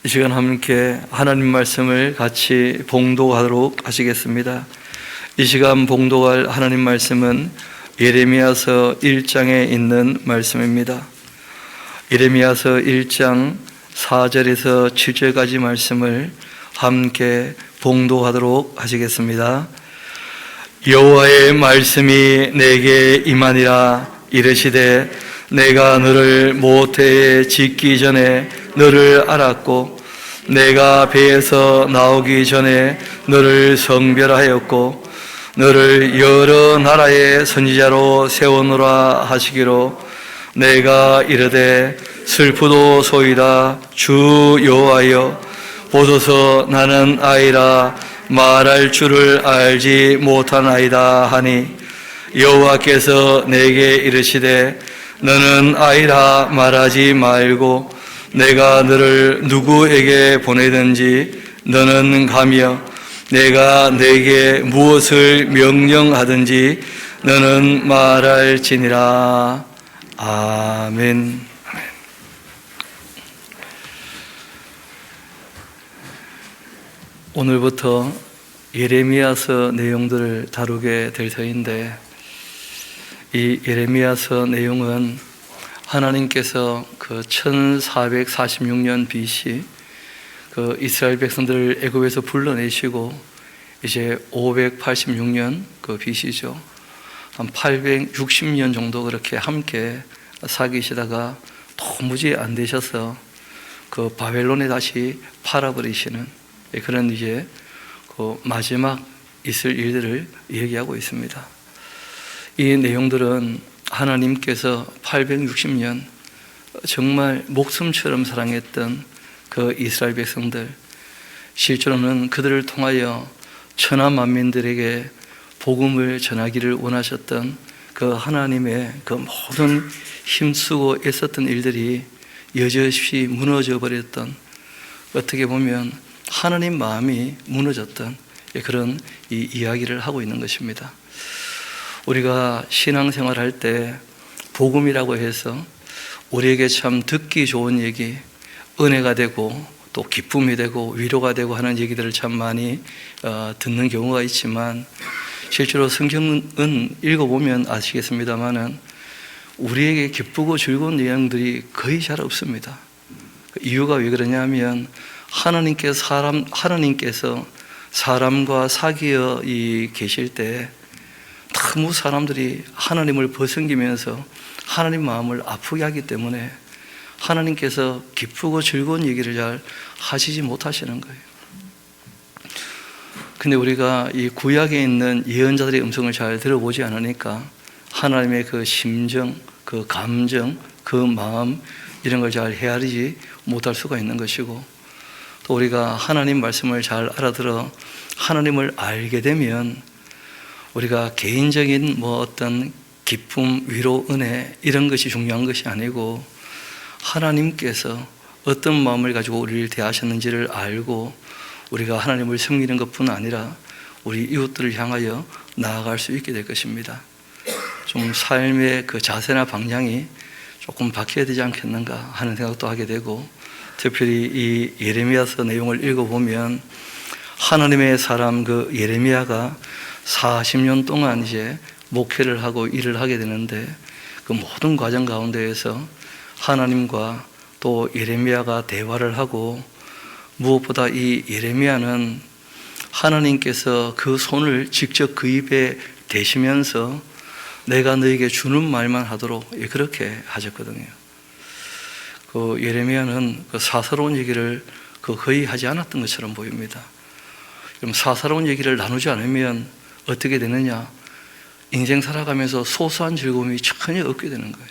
이 시간 함께 하나님 말씀을 같이 봉독하도록 하시겠습니다. 이 시간 봉독할 하나님 말씀은 예레미야서 1장에 있는 말씀입니다. 예레미야서 1장 4절에서 7절까지 말씀을 함께 봉독하도록 하시겠습니다. 여호와의 말씀이 내게 임하니라. 이르시되 내가 너를 모태에 짓기 전에 너를 알았고 내가 배에서 나오기 전에 너를 성별하였고 너를 여러 나라의 선지자로 세우노라 하시기로 내가 이르되 슬프도소이다. 주 여호와여 보소서 나는 아이라 말할 줄을 알지 못하나이다 하니 여호와께서 내게 이르시되 너는 아이라 말하지 말고 내가 너를 누구에게 보내든지 너는 가며 내가 내게 무엇을 명령하든지 너는 말할지니라. 아멘. 오늘부터 예레미야서 내용들을 다루게 될 터인데, 이 예레미야서 내용은 하나님께서 그 1446년 BC 그 이스라엘 백성들을 애굽에서 불러내시고 이제 586년 그 BC죠. 한 860년 정도 그렇게 함께 사귀시다가 도무지 안 되셔서 그 바벨론에 다시 팔아버리시는 그런 이제 그 마지막 있을 일들을 얘기하고 있습니다. 이 내용들은 하나님께서 860년 정말 목숨처럼 사랑했던 그 이스라엘 백성들, 실제로는 그들을 통하여 천하 만민들에게 복음을 전하기를 원하셨던 그 하나님의 그 모든 힘쓰고 애썼던 일들이 여지없이 무너져 버렸던, 어떻게 보면 하나님 마음이 무너졌던 그런 이 이야기를 하고 있는 것입니다. 우리가 신앙생활 할 때 복음이라고 해서 우리에게 참 듣기 좋은 얘기, 은혜가 되고 또 기쁨이 되고 위로가 되고 하는 얘기들을 참 많이 듣는 경우가 있지만, 실제로 성경은 읽어보면 아시겠습니다만은 우리에게 기쁘고 즐거운 내용들이 거의 잘 없습니다. 이유가 왜 그러냐면 하나님께서 사람과 사귀어 계실 때 너무 사람들이 하나님을 벗어기면서 하나님 마음을 아프게 하기 때문에 하나님께서 기쁘고 즐거운 얘기를 잘 하시지 못하시는 거예요. 근데 우리가 이 구약에 있는 예언자들의 음성을 잘 들어보지 않으니까 하나님의 그 심정, 그 감정, 그 마음 이런 걸 잘 헤아리지 못할 수가 있는 것이고, 또 우리가 하나님 말씀을 잘 알아들어 하나님을 알게 되면 우리가 개인적인 어떤 기쁨, 위로, 은혜 이런 것이 중요한 것이 아니고 하나님께서 어떤 마음을 가지고 우리를 대하셨는지를 알고 우리가 하나님을 섬기는 것뿐 아니라 우리 이웃들을 향하여 나아갈 수 있게 될 것입니다. 좀 삶의 그 자세나 방향이 조금 바뀌어야 되지 않겠는가 하는 생각도 하게 되고, 특별히 이 예레미야서 내용을 읽어보면 하나님의 사람 그 예레미야가 40년 동안 이제 목회를 하고 일을 하게 되는데, 그 모든 과정 가운데에서 하나님과 또 예레미야가 대화를 하고, 무엇보다 이 예레미야는 하나님께서 그 손을 직접 그 입에 대시면서 내가 너에게 주는 말만 하도록 그렇게 하셨거든요. 그 예레미야는 그 사사로운 얘기를 거의 하지 않았던 것처럼 보입니다. 그럼 사사로운 얘기를 나누지 않으면 어떻게 되느냐? 인생 살아가면서 소소한 즐거움이 전혀 없게 되는 거예요.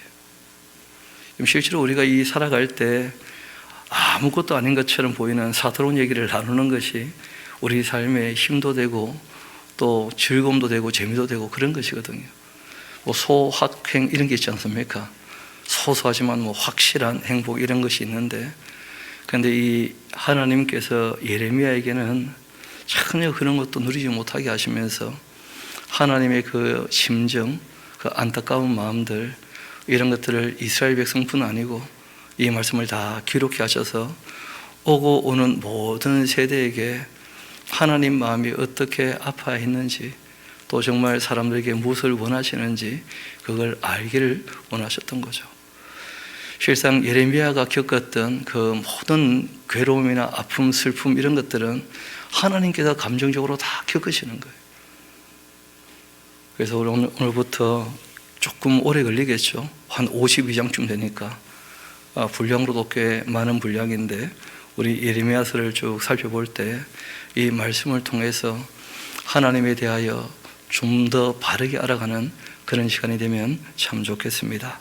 실제로 우리가 이 살아갈 때 아무것도 아닌 것처럼 보이는 사사로운 얘기를 나누는 것이 우리 삶에 힘도 되고 또 즐거움도 되고 재미도 되고 그런 것이거든요. 소확행 이런 게 있지 않습니까? 소소하지만 확실한 행복 이런 것이 있는데, 그런데 이 하나님께서 예레미야에게는 전혀 그런 것도 누리지 못하게 하시면서 하나님의 그 심정, 그 안타까운 마음들 이런 것들을 이스라엘 백성뿐 아니고 이 말씀을 다 기록해 하셔서 오고 오는 모든 세대에게 하나님 마음이 어떻게 아파했는지, 또 정말 사람들에게 무엇을 원하시는지 그걸 알기를 원하셨던 거죠. 실상 예레미야가 겪었던 그 모든 괴로움이나 아픔, 슬픔 이런 것들은 하나님께서 감정적으로 다 겪으시는 거예요. 그래서 오늘부터 조금 오래 걸리겠죠. 한 52장쯤 되니까 분량으로도 꽤 많은 분량인데, 우리 예레미야서를 쭉 살펴볼 때 이 말씀을 통해서 하나님에 대하여 좀 더 바르게 알아가는 그런 시간이 되면 참 좋겠습니다.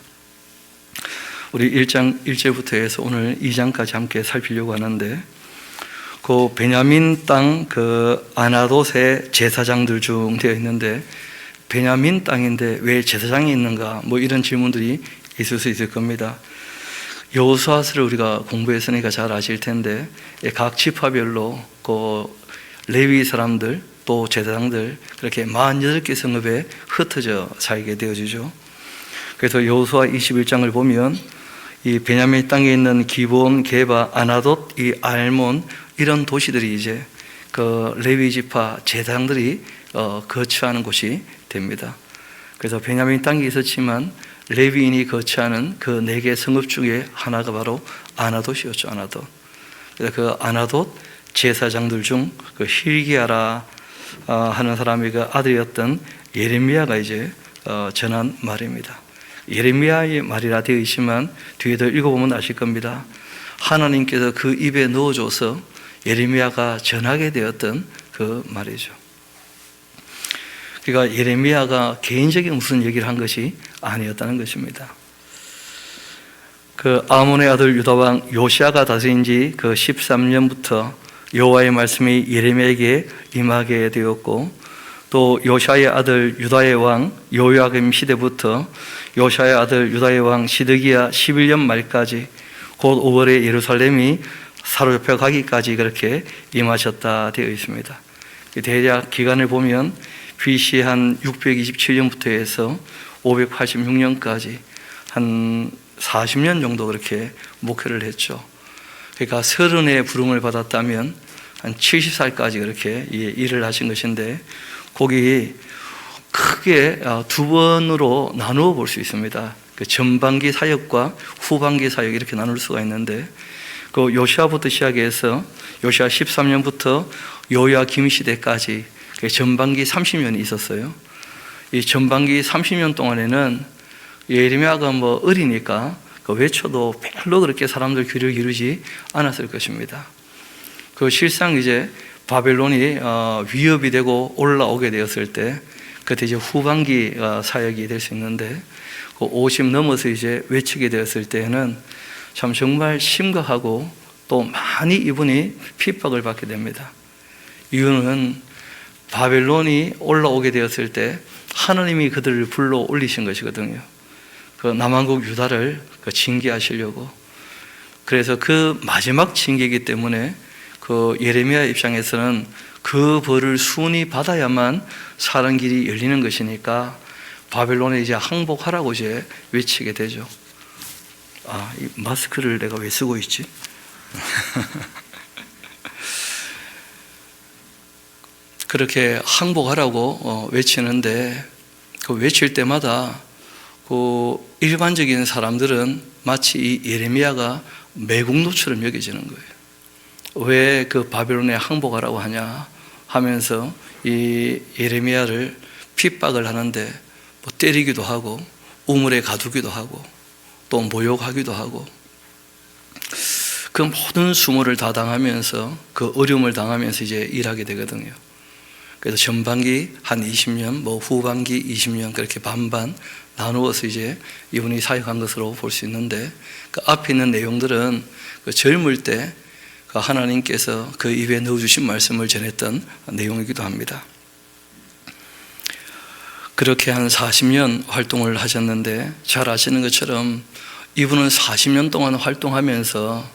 우리 1장 1절부터 해서 오늘 2장까지 함께 살피려고 하는데, 그 베냐민 땅 그 아나돗의 제사장들 중 되어 있는데, 베냐민 땅인데 왜 제사장이 있는가, 뭐 이런 질문들이 있을 수 있을 겁니다. 여호수아서를 우리가 공부했으니까 잘 아실 텐데, 각 지파별로 그 레위 사람들 또 제사장들 그렇게 48개 성읍에 흩어져 살게 되어지죠. 그래서 여호수아 21장을 보면 이 베냐민 땅에 있는 기브온, 게바, 아나돗, 이 알몬 이런 도시들이 이제 그 레위 지파 제사장들이 거처하는 곳이 됩니다. 그래서 베냐민 땅이 있었지만 레위인이 거처하는 그 4개 성읍 중에 하나가 바로 아나돗이었죠. 아나돗. 그래서 그 아나돗 제사장들 중 그 hil기야라 하는 사람의 그 아들이었던 예레미야가 이제 전한 말입니다. 예레미야의 말이라 되어 있지만 뒤에 더 읽어보면 아실 겁니다. 하나님께서 그 입에 넣어줘서 예레미야가 전하게 되었던 그 말이죠. 그러니까 예레미야가 개인적인 무슨 얘기를 한 것이 아니었다는 것입니다. 그 아몬의 아들 유다왕 요시야가 다스린 지 그 13년부터 여호와의 말씀이 예레미야에게 임하게 되었고, 또 요시야의 아들 유다의 왕 요야김 시대부터 요시야의 아들 유다의 왕 시드기야 11년 말까지 곧 5월에 예루살렘이 사로잡혀 가기까지 그렇게 임하셨다 되어 있습니다. 대략 기간을 보면 BC 한 627년부터 해서 586년까지 한 40년 정도 그렇게 목회를 했죠. 그러니까 30의 부름을 받았다면 한 70살까지 그렇게 일을 하신 것인데, 거기 크게 2번으로 나누어 볼 수 있습니다. 그 전반기 사역과 후반기 사역 이렇게 나눌 수가 있는데, 그 요시야부터 시작해서 요시야 13년부터 요야김 시대까지 전반기 30년이 있었어요. 이 전반기 30년 동안에는 예레미야가 뭐 어리니까 외쳐도 별로 그렇게 사람들 귀를 기르지 않았을 것입니다. 그 실상 이제 바벨론이 위협이 되고 올라오게 되었을 때, 그때 이제 후반기 사역이 될 수 있는데, 그 50 넘어서 이제 외치게 되었을 때에는 참 정말 심각하고 또 많이 이분이 핍박을 받게 됩니다. 이유는 바벨론이 올라오게 되었을 때 하나님이 그들을 불러 올리신 것이거든요. 그 남한국 유다를 징계하시려고. 그래서 그 마지막 징계이기 때문에 그 예레미야 입장에서는 그 벌을 순히 받아야만 사는 길이 열리는 것이니까 바벨론에 이제 항복하라고 이제 외치게 되죠. 이 마스크를 내가 왜 쓰고 있지? 그렇게 항복하라고 외치는데, 그 외칠 때마다 그 일반적인 사람들은 마치 이 예레미야가 매국노처럼 여겨지는 거예요. 왜 그 바벨론에 항복하라고 하냐 하면서 이 예레미야를 핍박을 하는데, 뭐 때리기도 하고 우물에 가두기도 하고 또 모욕하기도 하고, 그 모든 수모를 다 당하면서 그 어려움을 당하면서 이제 일하게 되거든요. 그래서 전반기 한 20년, 뭐 후반기 20년 그렇게 반반 나누어서 이제 이분이 사역한 것으로 볼 수 있는데, 그 앞에 있는 내용들은 그 젊을 때 그 하나님께서 그 입에 넣어주신 말씀을 전했던 내용이기도 합니다. 그렇게 한 40년 활동을 하셨는데, 잘 아시는 것처럼 이분은 40년 동안 활동하면서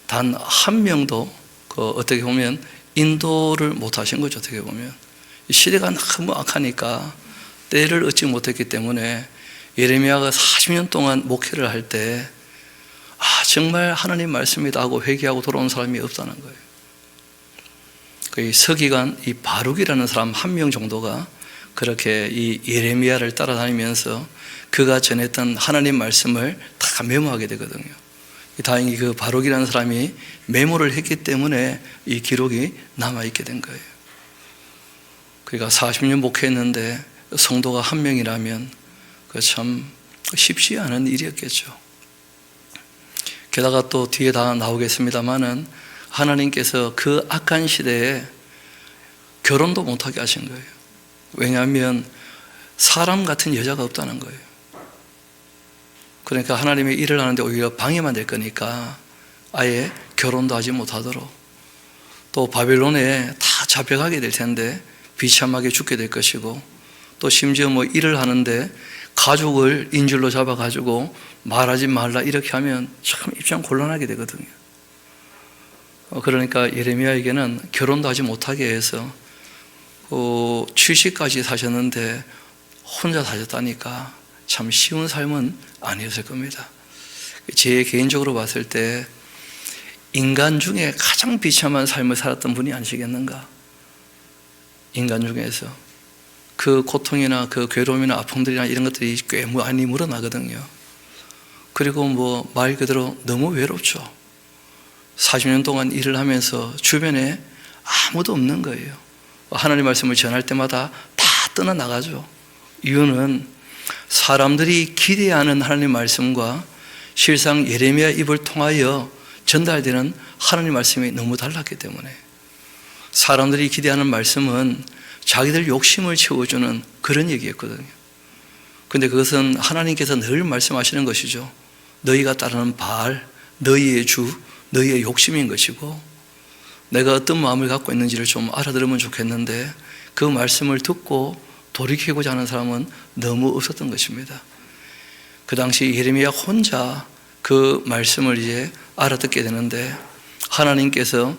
단 한 명도 어떻게 보면 인도를 못 하신 거죠. 어떻게 보면 시대가 너무 악하니까 때를 얻지 못했기 때문에 예레미야가 40년 동안 목회를 할 때 정말 하나님 말씀이다 하고 회개하고 돌아온 사람이 없다는 거예요. 그 서기관 이 바룩이라는 사람 한 명 정도가 그렇게 이 예레미야를 따라다니면서 그가 전했던 하나님 말씀을 다 메모하게 되거든요. 다행히 그 바룩이라는 사람이 메모를 했기 때문에 이 기록이 남아있게 된 거예요. 그러니까 40년 목회했는데 성도가 한 명이라면 그 참 쉽지 않은 일이었겠죠. 게다가 또 뒤에 다 나오겠습니다만은 하나님께서 그 악한 시대에 결혼도 못하게 하신 거예요. 왜냐하면 사람 같은 여자가 없다는 거예요. 그러니까 하나님의 일을 하는데 오히려 방해만 될 거니까 아예 결혼도 하지 못하도록, 또 바벨론에 다 잡혀가게 될 텐데 비참하게 죽게 될 것이고, 또 심지어 뭐 일을 하는데 가족을 인질로 잡아가지고 말하지 말라 이렇게 하면 참 입장 곤란하게 되거든요. 그러니까 예레미야에게는 결혼도 하지 못하게 해서 70까지 사셨는데 혼자 사셨다니까 참 쉬운 삶은 아니었을 겁니다. 제 개인적으로 봤을 때 인간 중에 가장 비참한 삶을 살았던 분이 아니시겠는가? 인간 중에서 그 고통이나 그 괴로움이나 아픔들이나 이런 것들이 꽤 많이 물어나거든요. 그리고 뭐 말 그대로 너무 외롭죠. 40년 동안 일을 하면서 주변에 아무도 없는 거예요. 하나님 말씀을 전할 때마다 다 떠나나가죠. 이유는 사람들이 기대하는 하나님 말씀과 실상 예레미야 입을 통하여 전달되는 하나님 말씀이 너무 달랐기 때문에, 사람들이 기대하는 말씀은 자기들 욕심을 채워주는 그런 얘기였거든요. 그런데 그것은 하나님께서 늘 말씀하시는 것이죠. 너희가 따르는 바알, 너희의 주, 너희의 욕심인 것이고, 내가 어떤 마음을 갖고 있는지를 좀 알아들으면 좋겠는데 그 말씀을 듣고 돌이키고자 하는 사람은 너무 없었던 것입니다. 그 당시 예레미야 혼자 그 말씀을 이제 알아듣게 되는데, 하나님께서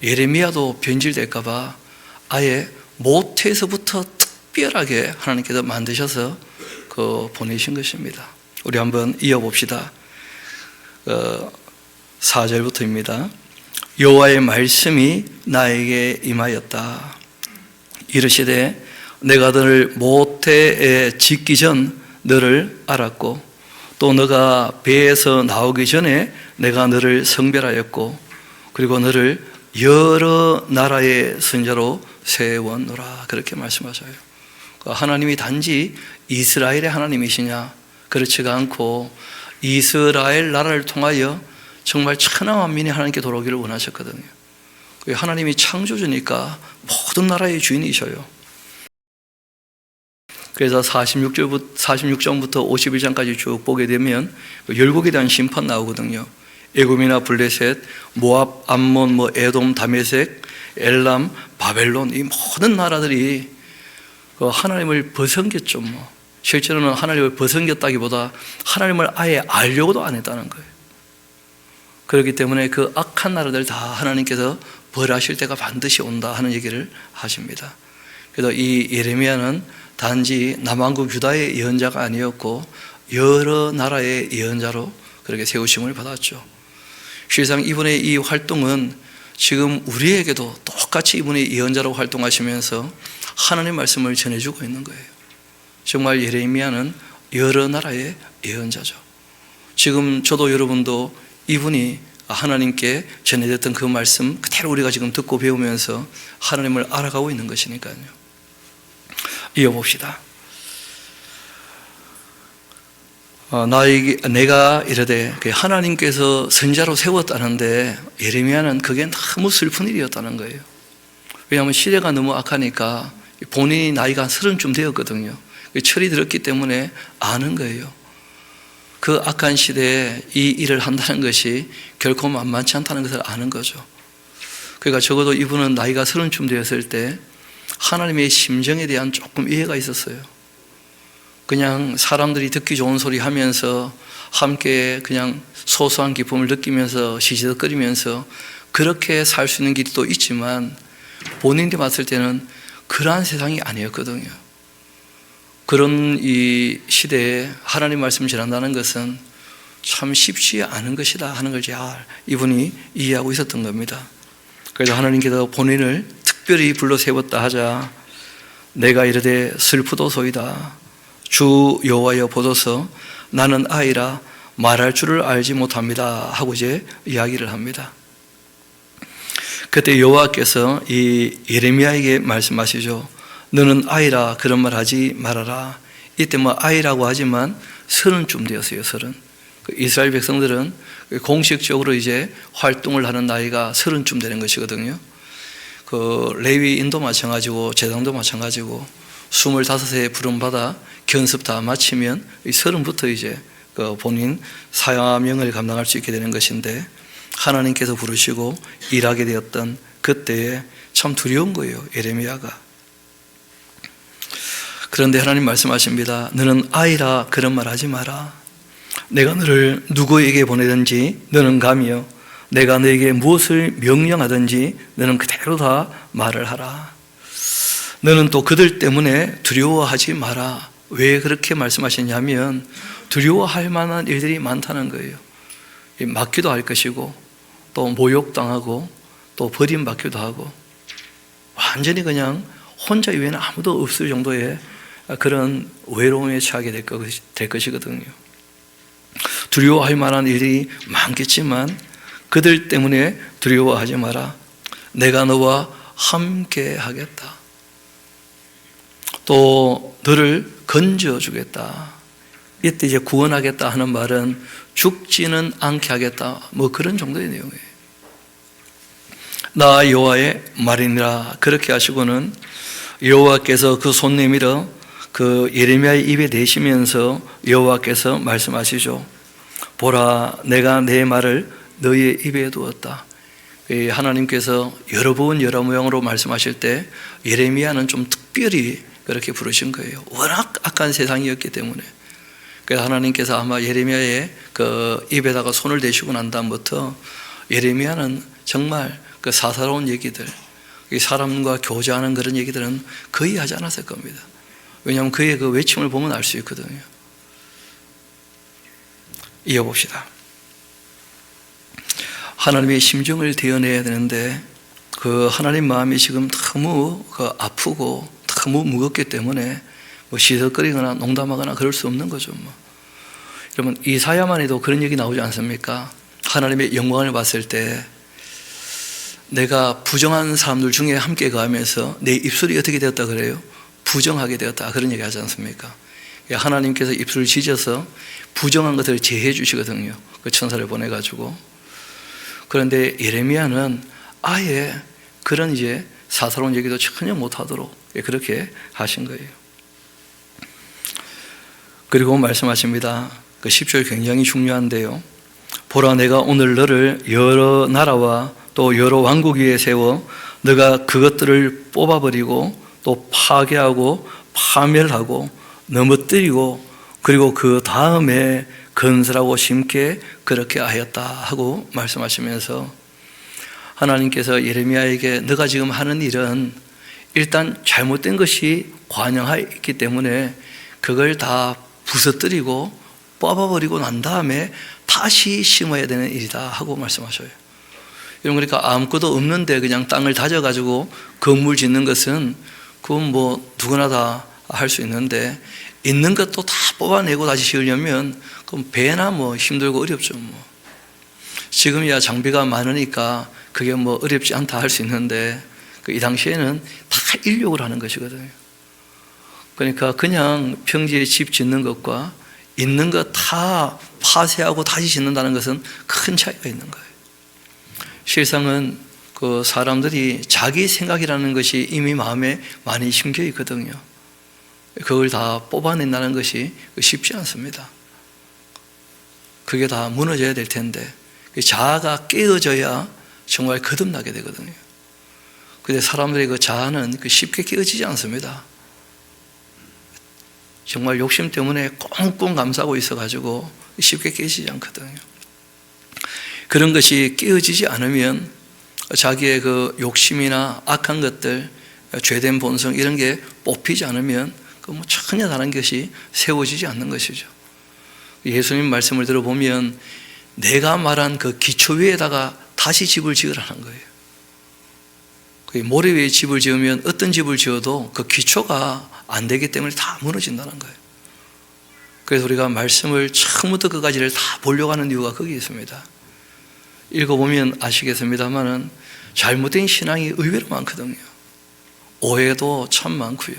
예레미야도 변질될까 봐 아예 모태에서부터 특별하게 하나님께서 만드셔서 보내신 것입니다. 우리 한번 이어봅시다. 4절부터입니다. 여호와의 말씀이 나에게 임하였다. 이르시되 내가 너를 모태에 짓기 전 너를 알았고, 또 너가 배에서 나오기 전에 내가 너를 성별하였고, 그리고 너를 여러 나라의 선자로 세웠노라. 그렇게 말씀하셔요. 하나님이 단지 이스라엘의 하나님이시냐? 그렇지가 않고 이스라엘 나라를 통하여 정말 천하만민이 하나님께 돌아오기를 원하셨거든요. 하나님이 창조주니까 모든 나라의 주인이셔요. 그래서 46장부터 51장까지 쭉 보게 되면 열국에 대한 심판 나오거든요. 에돔이나 블레셋, 모압, 암몬, 에돔, 다메섹, 엘람, 바벨론, 이 모든 나라들이 하나님을 벗어겼죠. 실제로는 하나님을 벗어겼다기보다 하나님을 아예 알려고도 안 했다는 거예요. 그렇기 때문에 그 악한 나라들 다 하나님께서 벌하실 때가 반드시 온다 하는 얘기를 하십니다. 그래서 이 예레미야는 단지 남왕국 유다의 예언자가 아니었고 여러 나라의 예언자로 그렇게 세우심을 받았죠. 실상 이분의 이 활동은 지금 우리에게도 똑같이 이분의 예언자로 활동하시면서 하나님 말씀을 전해주고 있는 거예요. 정말 예레미야는 여러 나라의 예언자죠. 지금 저도 여러분도 이분이 하나님께 전해졌던 그 말씀 그대로 우리가 지금 듣고 배우면서 하나님을 알아가고 있는 것이니까요. 이어봅시다. 내가 이르되 하나님께서 선자로 세웠다는데 예레미야는 그게 너무 슬픈 일이었다는 거예요. 왜냐하면 시대가 너무 악하니까 본인이 나이가 30쯤 되었거든요. 철이 들었기 때문에 아는 거예요. 그 악한 시대에 이 일을 한다는 것이 결코 만만치 않다는 것을 아는 거죠. 그러니까 적어도 이분은 나이가 30쯤 되었을 때 하나님의 심정에 대한 조금 이해가 있었어요. 그냥 사람들이 듣기 좋은 소리 하면서 함께 그냥 소소한 기쁨을 느끼면서 시시덕거리면서 그렇게 살 수 있는 길도 있지만 본인이 봤을 때는 그러한 세상이 아니었거든요. 그런 이 시대에 하나님 말씀을 전한다는 것은 참 쉽지 않은 것이다 하는 걸 잘 이분이 이해하고 있었던 겁니다. 그래서 하나님께서 본인을 특별히 불러 세웠다 하자 내가 이르되 슬프도소이다. 주 여호와여 보소서 나는 아이라 말할 줄을 알지 못합니다 하고 이제 이야기를 합니다. 그때 여호와께서 이 예레미야에게 말씀하시죠. 너는 아이라 그런 말 하지 말아라. 이때 뭐 아이라고 하지만 30쯤 되었어요. 30. 이스라엘 백성들은 공식적으로 이제 활동을 하는 나이가 30쯤 되는 것이거든요. 그 레위인도 마찬가지고 제당도 마찬가지고 25세 부름받아 견습 다 마치면 30부터 이제 그 본인 사명을 감당할 수 있게 되는 것인데 하나님께서 부르시고 일하게 되었던 그때에 참 두려운 거예요. 예레미야가. 그런데 하나님 말씀하십니다. 너는 아이라 그런 말 하지 마라. 내가 너를 누구에게 보내든지 너는 가며 내가 너에게 무엇을 명령하든지 너는 그대로 다 말을 하라. 너는 또 그들 때문에 두려워하지 마라. 왜 그렇게 말씀하셨냐면 두려워할 만한 일들이 많다는 거예요. 맞기도 할 것이고 또 모욕당하고 또 버림받기도 하고 완전히 그냥 혼자 이외에는 아무도 없을 정도의 그런 외로움에 처하게 될 것이거든요. 두려워할 만한 일이 많겠지만 그들 때문에 두려워하지 마라. 내가 너와 함께 하겠다. 또 너를 건져주겠다. 이때 이제 구원하겠다 하는 말은 죽지는 않게 하겠다. 뭐 그런 정도의 내용이에요. 나 여호와의 말이니라. 그렇게 하시고는 여호와께서 그 손 내밀어 그 예레미야의 입에 대시면서 여호와께서 말씀하시죠. 보라, 내가 내 말을 너의 입에 두었다. 하나님께서 여러 번 여러 모양으로 말씀하실 때 예레미야는 좀 특별히 그렇게 부르신 거예요. 워낙 악한 세상이었기 때문에. 그래서 하나님께서 아마 예레미야의 그 입에다가 손을 대시고 난 다음부터 예레미야는 정말 그 사사로운 얘기들, 사람과 교제하는 그런 얘기들은 거의 하지 않았을 겁니다. 왜냐하면 그의 그 외침을 보면 알 수 있거든요. 이어봅시다. 하나님의 심정을 대언해야 되는데 그 하나님 마음이 지금 너무 아프고 너무 무겁기 때문에 뭐 시석거리거나 농담하거나 그럴 수 없는 거죠. 뭐. 여러분 이사야만 해도 그런 얘기 나오지 않습니까? 하나님의 영광을 봤을 때 내가 부정한 사람들 중에 함께 거하면서 내 입술이 어떻게 되었다 그래요? 부정하게 되었다 그런 얘기 하지 않습니까? 하나님께서 입술을 지져서 부정한 것을 제해 주시거든요. 그 천사를 보내가지고. 그런데 예레미야는 아예 그런 이제 사사로운 얘기도 전혀 못하도록 그렇게 하신 거예요. 그리고 말씀하십니다. 그 10절 굉장히 중요한데요. 보라, 내가 오늘 너를 여러 나라와 또 여러 왕국 위에 세워 너가 그것들을 뽑아버리고 또 파괴하고 파멸하고 넘어뜨리고 그리고 그 다음에 건설하고 심게 그렇게 하였다 하고 말씀하시면서 하나님께서 예레미야에게 너가 지금 하는 일은 일단 잘못된 것이 관영하여 있기 때문에 그걸 다 부서뜨리고 뽑아버리고 난 다음에 다시 심어야 되는 일이다 하고 말씀하셔요. 여러분, 그러니까 아무것도 없는데 그냥 땅을 다져가지고 건물 짓는 것은 그건 뭐 누구나 다 할 수 있는데 있는 것도 다 뽑아내고 다시 지으려면 그럼 배나 뭐 힘들고 어렵죠. 뭐 지금이야 장비가 많으니까 그게 뭐 어렵지 않다 할 수 있는데 이 당시에는 다 인력으로 하는 것이거든요. 그러니까 그냥 평지에 집 짓는 것과 있는 것 다 파쇄하고 다시 짓는다는 것은 큰 차이가 있는 거예요. 실상은 그 사람들이 자기 생각이라는 것이 이미 마음에 많이 심겨 있거든요. 그걸 다 뽑아낸다는 것이 쉽지 않습니다. 그게 다 무너져야 될 텐데 자아가 깨어져야 정말 거듭나게 되거든요. 그런데 사람들의 그 자아는 쉽게 깨어지지 않습니다. 정말 욕심 때문에 꽁꽁 감싸고 있어가지고 쉽게 깨지지 않거든요. 그런 것이 깨어지지 않으면 자기의 그 욕심이나 악한 것들, 죄된 본성 이런 게 뽑히지 않으면 뭐 전혀 다른 것이 세워지지 않는 것이죠. 예수님 말씀을 들어보면 내가 말한 그 기초 위에다가 다시 집을 지으라는 거예요. 모래 위에 집을 지으면 어떤 집을 지어도 그 기초가 안 되기 때문에 다 무너진다는 거예요. 그래서 우리가 말씀을 처음부터 끝까지를 다 보려고 하는 이유가 거기 있습니다. 읽어보면 아시겠습니다만은 잘못된 신앙이 의외로 많거든요. 오해도 참 많고요.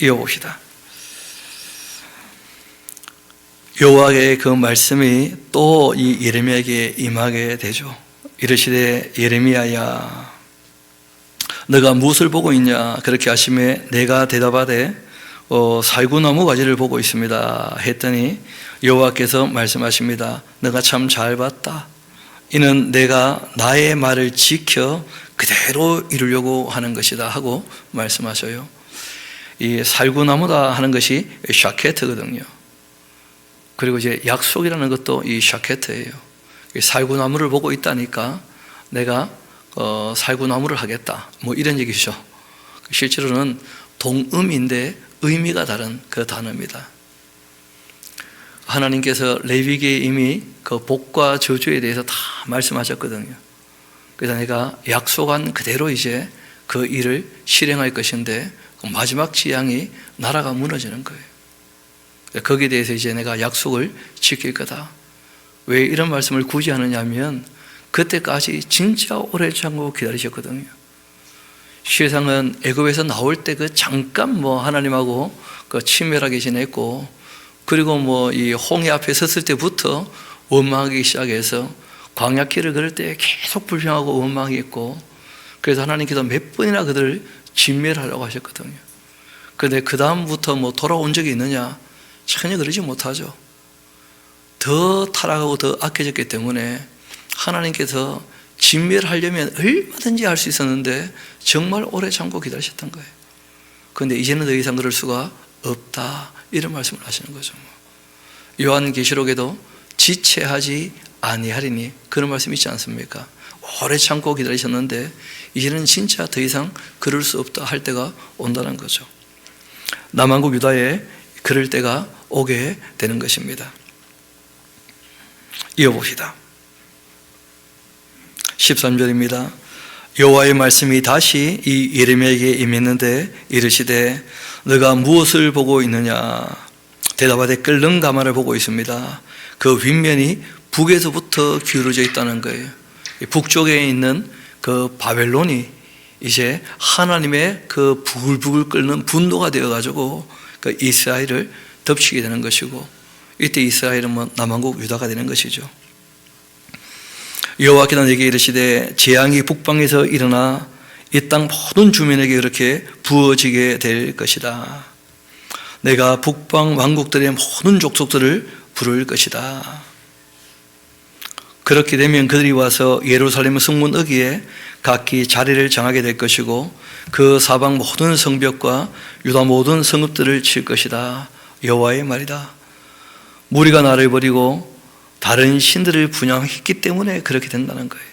이어봅시다. 여호와의 그 말씀이 또 이 예레미야에게 임하게 되죠. 이르시되 예레미야야 너가 무엇을 보고 있냐 그렇게 하시매 내가 대답하되 살구나무 가지를 보고 있습니다 했더니 여호와께서 말씀하십니다. 너가 참 잘 봤다. 이는 내가 나의 말을 지켜 그대로 이루려고 하는 것이다 하고 말씀하셔요. 이 살구나무다 하는 것이 샤케트거든요. 그리고 이제 약속이라는 것도 이 샤케트예요. 살구나무를 보고 있다니까 내가 살구나무를 하겠다 뭐 이런 얘기죠. 실제로는 동음인데 의미가 다른 그 단어입니다. 하나님께서 레위기에 이미 그 복과 저주에 대해서 다 말씀하셨거든요. 그래서 내가 약속한 그대로 이제 그 일을 실행할 것인데 마지막 지향이 나라가 무너지는 거예요. 거기에 대해서 이제 내가 약속을 지킬 거다. 왜 이런 말씀을 굳이 하느냐면 그때까지 진짜 오래 참고 기다리셨거든요. 세상은 애굽에서 나올 때 그 잠깐 뭐 하나님하고 그 친밀하게 지냈고 그리고 뭐 이 홍해 앞에 섰을 때부터 원망하기 시작해서 광야길을 걸을 때 계속 불평하고 원망했고 그래서 하나님께서 몇 번이나 그들을 진멸하려고 하셨거든요. 그런데 그 다음부터 뭐 돌아온 적이 있느냐? 전혀 그러지 못하죠. 더 타락하고 더 악해졌기 때문에 하나님께서 진멸하려면 얼마든지 할 수 있었는데 정말 오래 참고 기다리셨던 거예요. 그런데 이제는 더 이상 그럴 수가 없다 이런 말씀을 하시는 거죠. 요한계시록에도 지체하지 아니하리니 그런 말씀 있지 않습니까? 오래 참고 기다리셨는데 이제는 진짜 더 이상 그럴 수 없다 할 때가 온다는 거죠. 남한국 유다에 그럴 때가 오게 되는 것입니다. 이어봅시다. 13절입니다. 여호와의 말씀이 다시 이 예레미야에게 임했는데 이르시되 너가 무엇을 보고 있느냐 대답하되 끓는 가마를 보고 있습니다. 그 윗면이 북에서부터 기울어져 있다는 거예요. 북쪽에 있는 그 바벨론이 이제 하나님의 그 부글부글 끓는 분노가 되어가지고 그 이스라엘을 덮치게 되는 것이고 이때 이스라엘은 뭐 남한국 유다가 되는 것이죠. 여호와께서 내게 이르시되 재앙이 북방에서 일어나 이 땅 모든 주민에게 그렇게 부어지게 될 것이다. 내가 북방 왕국들의 모든 족속들을 부를 것이다. 그렇게 되면 그들이 와서 예루살렘 성문 어귀에 각기 자리를 정하게 될 것이고 그 사방 모든 성벽과 유다 모든 성읍들을 칠 것이다. 여호와의 말이다. 무리가 나를 버리고 다른 신들을 분양했기 때문에 그렇게 된다는 거예요.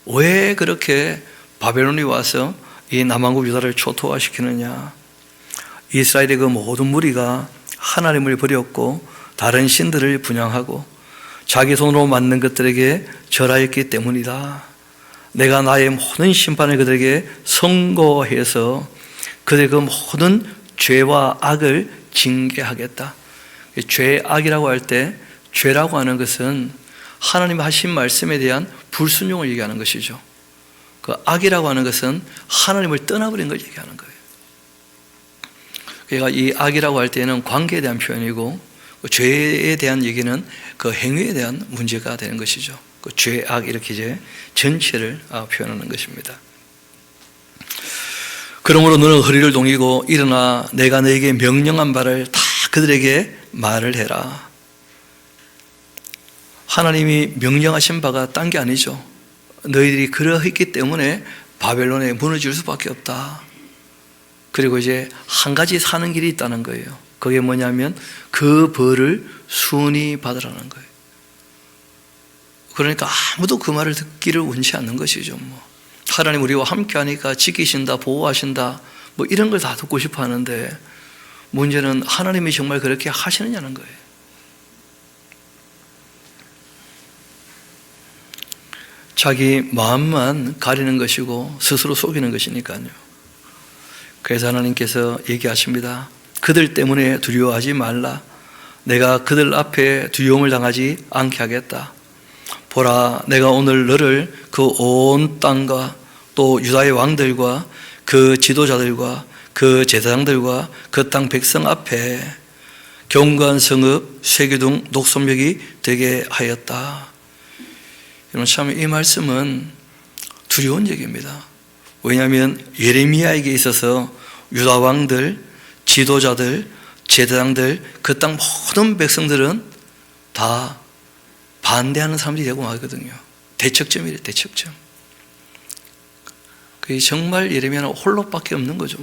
왜 그렇게 바벨론이 와서 이 남한국 유다를 초토화시키느냐? 이스라엘의 그 모든 무리가 하나님을 버렸고 다른 신들을 분양하고 자기 손으로 만든 것들에게 절하였기 때문이다. 내가 나의 모든 심판을 그들에게 선고해서 그들의 그 모든 죄와 악을 징계하겠다. 죄악이라고 할 때 죄라고 하는 것은 하나님 하신 말씀에 대한 불순종을 얘기하는 것이죠. 그 악이라고 하는 것은 하나님을 떠나버린 걸 얘기하는 거예요. 그러니까 이 악이라고 할 때는 관계에 대한 표현이고 죄에 대한 얘기는 그 행위에 대한 문제가 되는 것이죠. 그 죄악 이렇게 이제 전체를 표현하는 것입니다. 그러므로 너는 허리를 동이고 일어나 내가 너에게 명령한 바를 다 그들에게 말을 해라. 하나님이 명령하신 바가 딴 게 아니죠. 너희들이 그러했기 때문에 바벨론에 무너질 수밖에 없다. 그리고 이제 한 가지 사는 길이 있다는 거예요. 그게 뭐냐면 그 벌을 순히 받으라는 거예요. 그러니까 아무도 그 말을 듣기를 원치 않는 것이죠. 하나님 우리와 함께 하니까 지키신다, 보호하신다 뭐 이런 걸 다 듣고 싶어 하는데 문제는 하나님이 정말 그렇게 하시느냐는 거예요. 자기 마음만 가리는 것이고 스스로 속이는 것이니까요. 그래서 하나님께서 얘기하십니다. 그들 때문에 두려워하지 말라. 내가 그들 앞에 두려움을 당하지 않게 하겠다. 보라, 내가 오늘 너를 그 온 땅과 또 유다의 왕들과 그 지도자들과 그 제사장들과 그 땅 백성 앞에 경관 성읍 쇠기둥 녹선벽이 되게 하였다. 여러분, 참 이 말씀은 두려운 얘기입니다. 왜냐하면 예레미야에게 있어서 유다 왕들, 지도자들, 제사장들, 그 땅 모든 백성들은 다 반대하는 사람들이 되고 말거든요. 대척점이래요, 대척점. 그게 정말 예레미야는 홀로밖에 없는 거죠.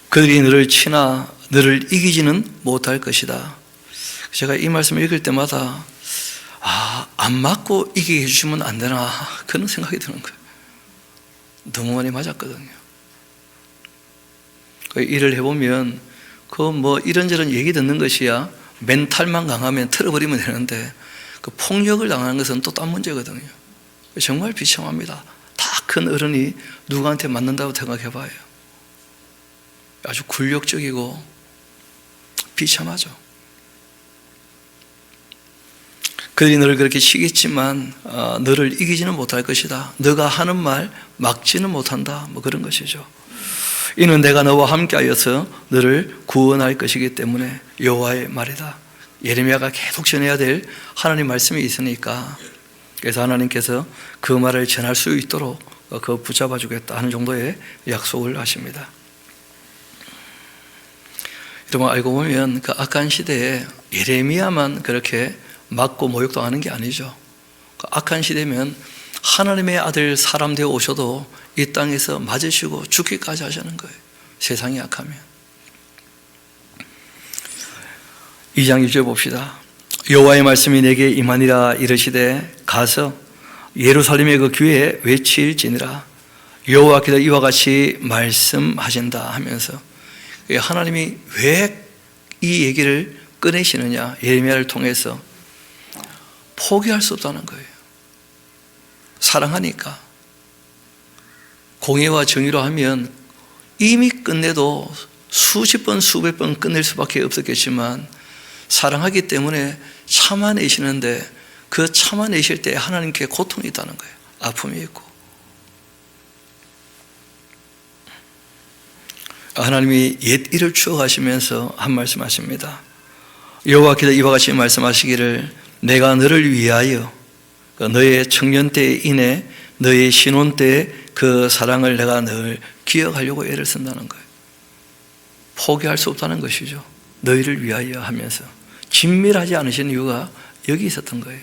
그들이 너를 치나 너를 이기지는 못할 것이다. 제가 이 말씀을 읽을 때마다 안 맞고 이기게 해주시면 안 되나 그런 생각이 드는 거예요. 너무 많이 맞았거든요. 일을 해보면 이런저런 얘기 듣는 것이야 멘탈만 강하면 틀어버리면 되는데 그 폭력을 당하는 것은 또 딴 문제거든요. 정말 비참합니다. 다 큰 어른이 누구한테 맞는다고 생각해봐요. 아주 굴욕적이고 비참하죠. 그들이 너를 그렇게 치겠지만 너를 이기지는 못할 것이다. 너가 하는 말 막지는 못한다. 그런 것이죠. 이는 내가 너와 함께하여서 너를 구원할 것이기 때문에 여호와의 말이다. 예레미야가 계속 전해야 될 하나님 말씀이 있으니까, 그래서 하나님께서 그 말을 전할 수 있도록 그거 붙잡아 주겠다 하는 정도의 약속을 하십니다. 여러분, 알고 보면 그 악한 시대에 예레미야만 그렇게 맞고 모욕당하는 게 아니죠. 그 악한 시대면 하나님의 아들 사람 되어 오셔도 이 땅에서 맞으시고 죽기까지 하시는 거예요. 세상이 악하면. 2장 1절 봅시다. 여호와의 말씀이 내게 임하니라. 이르시되 가서 예루살렘의 그 귀에 외칠지니라. 여호와께서 이와 같이 말씀하신다 하면서, 하나님이 왜 이 얘기를 꺼내시느냐, 예레미야를 통해서 포기할 수 없다는 거예요. 사랑하니까. 공의와 정의로 하면 이미 끝내도 수십 번 수백 번 끝낼 수밖에 없었겠지만 사랑하기 때문에 참아내시는데, 그 참아내실 때 하나님께 고통이 있다는 거예요. 아픔이 있고. 하나님이 옛 일을 추억하시면서 한 말씀 하십니다. 여호와께서 이와 같이 말씀하시기를 내가 너를 위하여 너의 청년 때 인해 너의 신혼 때 그 사랑을 내가 늘 기억하려고 애를 쓴다는 거예요. 포기할 수 없다는 것이죠. 너희를 위하여 하면서 진밀하지 않으신 이유가 여기 있었던 거예요.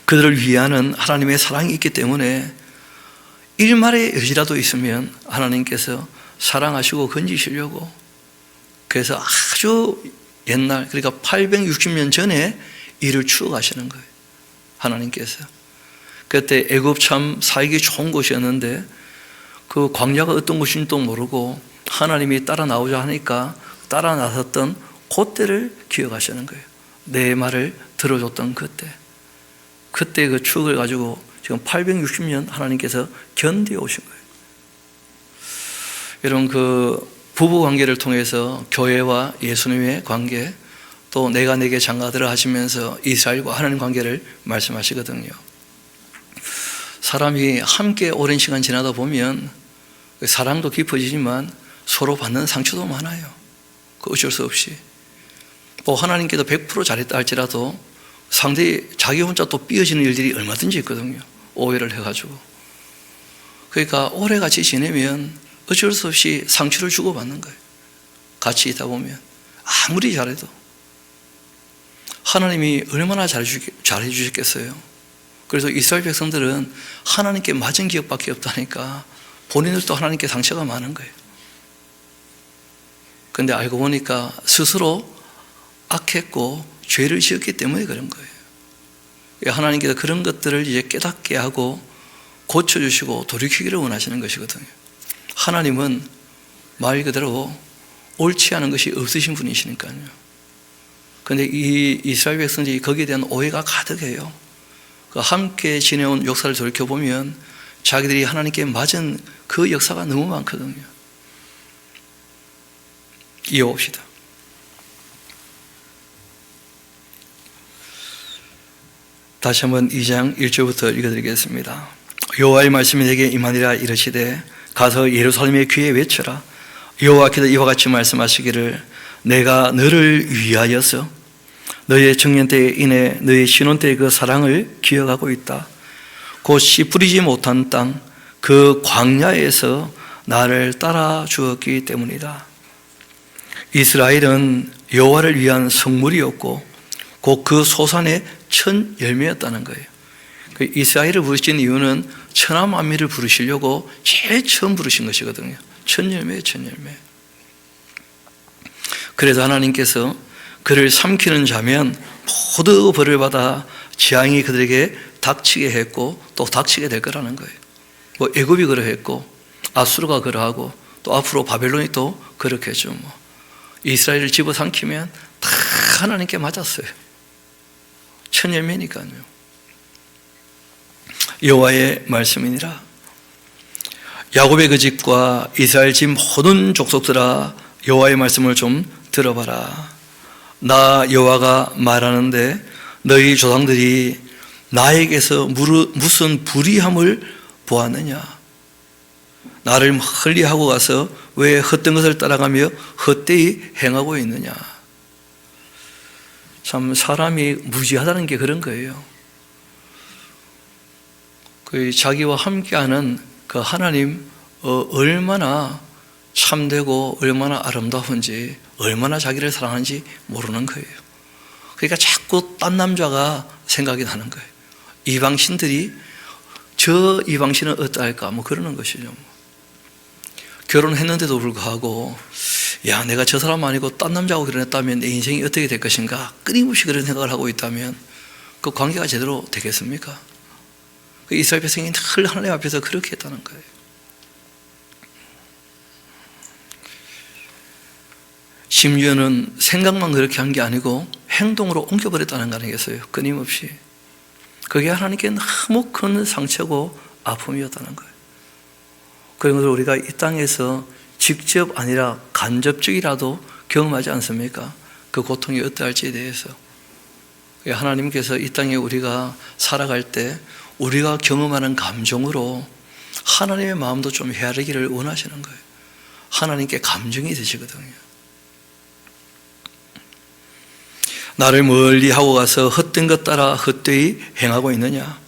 그들을 위하는 하나님의 사랑이 있기 때문에 일말의 여지라도 있으면 하나님께서 사랑하시고 건지시려고, 그래서 아주 옛날, 그러니까 860년 전에 이를 추억하시는 거예요. 하나님께서. 그때 애굽 참 살기 좋은 곳이었는데 그 광야가 어떤 곳인지도 모르고 하나님이 따라 나오자 하니까 따라 나섰던 그때를 기억하시는 거예요. 내 말을 들어줬던 그때 그 추억을 가지고 지금 860년 하나님께서 견디어 오신 거예요. 여러분, 그 부부 관계를 통해서 교회와 예수님의 관계, 또 내가 내게 장가들어 하시면서 이스라엘과 하나님 관계를 말씀하시거든요. 사람이 함께 오랜 시간 지나다 보면 사랑도 깊어지지만 서로 받는 상처도 많아요. 그 어쩔 수 없이. 또 하나님께도 100% 잘했다 할지라도 상대히 자기 혼자 또 삐어지는 일들이 얼마든지 있거든요. 오해를 해가지고. 그러니까 오래 같이 지내면 어쩔 수 없이 상처를 주고받는 거예요. 같이 있다 보면 아무리 잘해도. 하나님이 얼마나 잘해 주셨겠어요. 그래서 이스라엘 백성들은 하나님께 맞은 기억밖에 없다니까 본인들도 하나님께 상처가 많은 거예요. 그런데 알고 보니까 스스로 악했고 죄를 지었기 때문에 그런 거예요. 하나님께서 그런 것들을 이제 깨닫게 하고 고쳐주시고 돌이키기를 원하시는 것이거든요. 하나님은 말 그대로 옳지 않은 것이 없으신 분이시니까요. 그런데 이 이스라엘 백성들이 거기에 대한 오해가 가득해요. 함께 지내온 역사를 돌이켜보면 자기들이 하나님께 맞은 그 역사가 너무 많거든요. 이어봅시다. 다시 한번 2장 1절부터 읽어드리겠습니다. 여호와의 말씀이 내게 임하니라 이르시되 가서 예루살렘의 귀에 외쳐라. 여호와께서 이와 같이 말씀하시기를 내가 너를 위하여서 너의 청년 때에 인해 너의 신혼 때의 그 사랑을 기억하고 있다. 곧 씨 뿌리지 못한 땅 그 광야에서 나를 따라 주었기 때문이다. 이스라엘은 여호와를 위한 성물이었고 곧 그 소산의 첫 열매였다는 거예요. 이스라엘을 부르신 이유는 천하 만민을 부르시려고 제일 처음 부르신 것이거든요. 첫 열매예요, 첫 열매. 그래서 하나님께서 그를 삼키는 자면 모두 벌을 받아 재앙이 그들에게 닥치게 했고 또 닥치게 될 거라는 거예요. 뭐 애굽이 그러했고 아수르가 그러하고 또 앞으로 바벨론이 또 그렇겠죠. 이스라엘을 집어삼키면 다 하나님께 맞았어요. 첫 열매니까요. 여호와의 말씀이니라. 야곱의 그 집과 이스라엘 집 모든 족속들아 여호와의 말씀을 좀 들어봐라. 나 여호와가 말하는데 너희 조상들이 나에게서 무슨 불의함을 보았느냐? 나를 헐리하고 가서 왜 헛된 것을 따라가며 헛되이 행하고 있느냐? 참 사람이 무지하다는 게 그런 거예요. 자기와 함께하는 그 하나님 얼마나 참되고 얼마나 아름다운지 얼마나 자기를 사랑하는지 모르는 거예요. 그러니까 자꾸 딴 남자가 생각이 나는 거예요. 이방신들이 저 이방신은 어떠할까 뭐 그러는 것이죠. 결혼했는데도 불구하고 야 내가 저 사람 아니고 딴 남자하고 결혼했다면 내 인생이 어떻게 될 것인가 끊임없이 그런 생각을 하고 있다면 그 관계가 제대로 되겠습니까? 이스라엘 백성이 늘 하나님 앞에서 그렇게 했다는 거예요. 심지어는 생각만 그렇게 한 게 아니고 행동으로 옮겨버렸다는 거 아니겠어요? 끊임없이. 그게 하나님께 너무 큰 상처고 아픔이었다는 거예요. 그런 것을 우리가 이 땅에서 직접 아니라 간접적이라도 경험하지 않습니까? 그 고통이 어떠할지에 대해서. 하나님께서 이 땅에 우리가 살아갈 때 우리가 경험하는 감정으로 하나님의 마음도 좀 헤아리기를 원하시는 거예요. 하나님께 감정이 되시거든요. 나를 멀리 하고 가서 헛된 것 따라 헛되이 행하고 있느냐?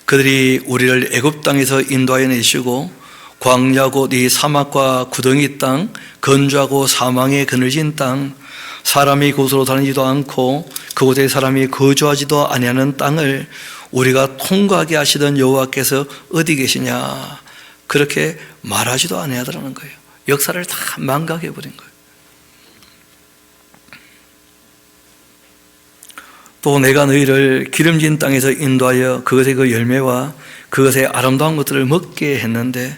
그들이 우리를 애굽 땅에서 인도하여 내시고 광야 곧 이 사막과 구덩이 땅, 건조하고 사망에 그늘진 땅, 사람이 그곳으로 다니지도 않고 그곳에 사람이 거주하지도 아니하는 땅을 우리가 통과하게 하시던 여호와께서 어디 계시냐? 그렇게 말하지도 아니하더라는 거예요. 역사를 다 망각해버린 거예요. 또 내가 너희를 기름진 땅에서 인도하여 그것의 그 열매와 그것의 아름다운 것들을 먹게 했는데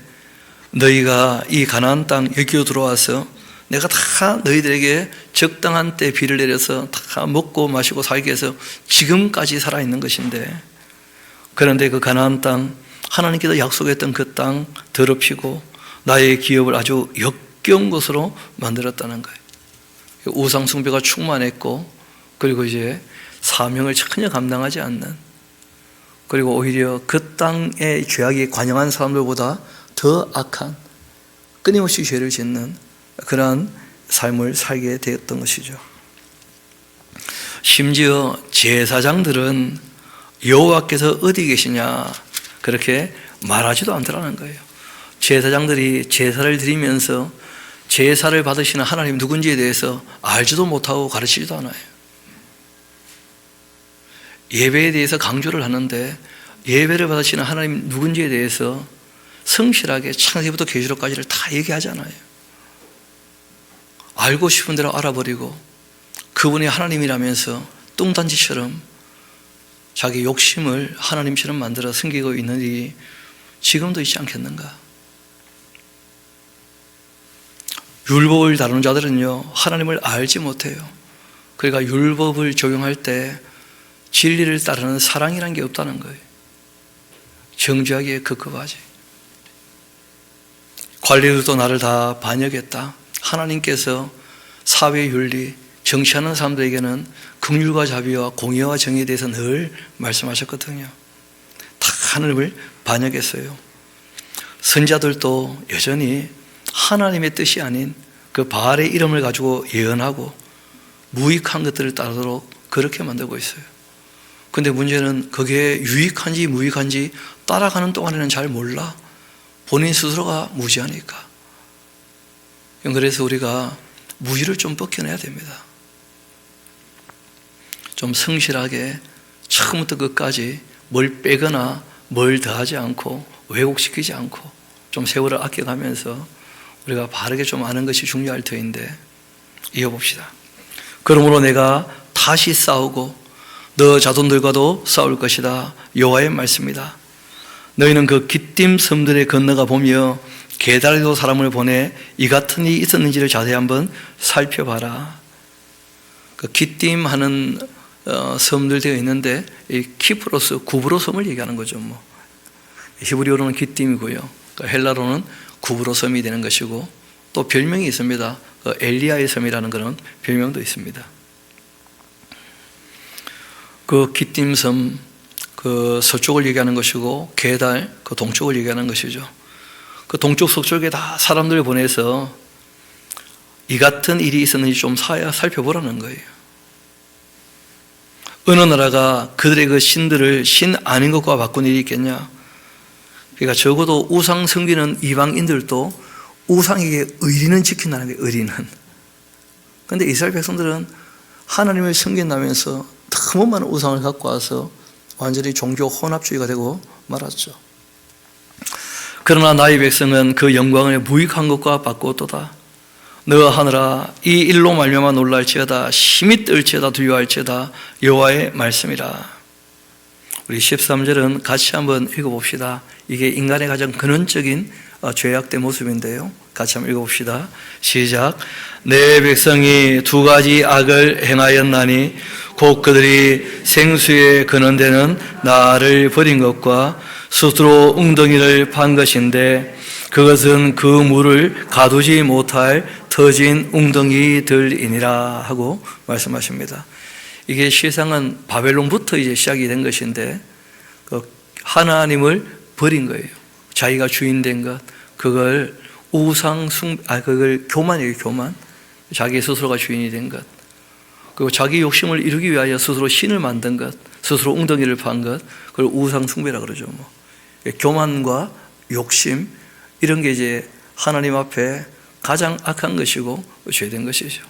너희가 이 가나안 땅 여기로 들어와서 내가 다 너희들에게 적당한 때 비를 내려서 다 먹고 마시고 살게 해서 지금까지 살아있는 것인데 그런데 그 가나안 땅 하나님께서 약속했던 그 땅 더럽히고 나의 기업을 아주 역겨운 것으로 만들었다는 거예요. 우상 숭배가 충만했고 그리고 이제 사명을 전혀 감당하지 않는 그리고 오히려 그 땅의 죄악이 관영한 사람들보다 더 악한 끊임없이 죄를 짓는 그러한 삶을 살게 되었던 것이죠. 심지어 제사장들은 여호와께서 어디 계시냐 그렇게 말하지도 않더라는 거예요. 제사장들이 제사를 드리면서 제사를 받으시는 하나님 누군지에 대해서 알지도 못하고 가르치지도 않아요. 예배에 대해서 강조를 하는데 예배를 받으시는 하나님 누군지에 대해서 성실하게 창세기부터 계시록까지를 다 얘기하지 않아요. 알고 싶은 대로 알아버리고 그분이 하나님이라면서 뚱딴지처럼 자기 욕심을 하나님처럼 만들어 숨기고 있는 이 지금도 있지 않겠는가? 율법을 다루는 자들은요, 하나님을 알지 못해요. 그러니까 율법을 적용할 때 진리를 따르는 사랑이라는 게 없다는 거예요. 정죄하기에 급급하지. 관리들도 나를 다 반역했다. 하나님께서 사회윤리, 정치하는 사람들에게는 긍휼과 자비와 공의와 정의에 대해서 늘 말씀하셨거든요. 다 하나님을 반역했어요. 선자들도 여전히 하나님의 뜻이 아닌 그 바알의 이름을 가지고 예언하고 무익한 것들을 따르도록 그렇게 만들고 있어요. 근데 문제는 그게 유익한지 무익한지 따라가는 동안에는 잘 몰라. 본인 스스로가 무지하니까. 그래서 우리가 무지를 좀 벗겨내야 됩니다. 좀 성실하게 처음부터 끝까지 뭘 빼거나 뭘 더하지 않고 왜곡시키지 않고 좀 세월을 아껴가면서 우리가 바르게 좀 아는 것이 중요할 터인데, 이어봅시다. 그러므로 내가 다시 싸우고 너 자손들과도 싸울 것이다. 여호와의 말씀이다. 너희는 그 기띔 섬들에 건너가 보며 게달에도 사람을 보내 이 같은 일이 있었는지를 자세히 한번 살펴봐라. 그 기띔 하는 섬들 되어 있는데, 이 키프로스, 구브로 섬을 얘기하는 거죠. 히브리어로는 기띔이고요. 헬라로는 구브로 섬이 되는 것이고, 또 별명이 있습니다. 엘리야의 섬이라는 그런 별명도 있습니다. 그 기띔 섬, 그 서쪽을 얘기하는 것이고, 게달, 그 동쪽을 얘기하는 것이죠. 그 동쪽 서쪽에 다 사람들을 보내서 이 같은 일이 있었는지 좀 살펴보라는 거예요. 어느 나라가 그들의 그 신들을 신 아닌 것과 바꾼 일이 있겠냐? 그러니까 적어도 우상 섬기는 이방인들도 우상에게 의리는 지킨다는 거예요. 의리는. 그런데 이스라엘 백성들은 하나님을 섬긴다면서 너무 많은 우상을 갖고 와서 완전히 종교 혼합주의가 되고 말았죠. 그러나 나의 백성은 그 영광을 무익한 것과 바꾸었도다. 너 하늘아, 이 일로 말미암아 놀랄지어다. 심히 떨지어다. 두려워할지어다. 여호와의 말씀이라. 우리 13절은 같이 한번 읽어봅시다. 이게 인간의 가장 근원적인 죄악된 모습인데요. 같이 한번 읽어봅시다. 시작. 내 백성이 두 가지 악을 행하였나니 곧 그들이 생수에 근원되는 나를 버린 것과 스스로 웅덩이를 판 것인데, 그것은 그 물을 가두지 못할 터진 웅덩이들이니라 하고 말씀하십니다. 이게 실상은 바벨론부터 이제 시작이 된 것인데, 하나님을 버린 거예요. 자기가 주인된 것, 그걸 그걸 교만이에요. 교만. 자기 스스로가 주인이 된 것, 그리고 자기 욕심을 이루기 위하여 스스로 신을 만든 것, 스스로 웅덩이를 판 것, 그걸 우상 숭배라 그러죠. 교만과 욕심, 이런 게 이제 하나님 앞에 가장 악한 것이고 죄된 것이죠.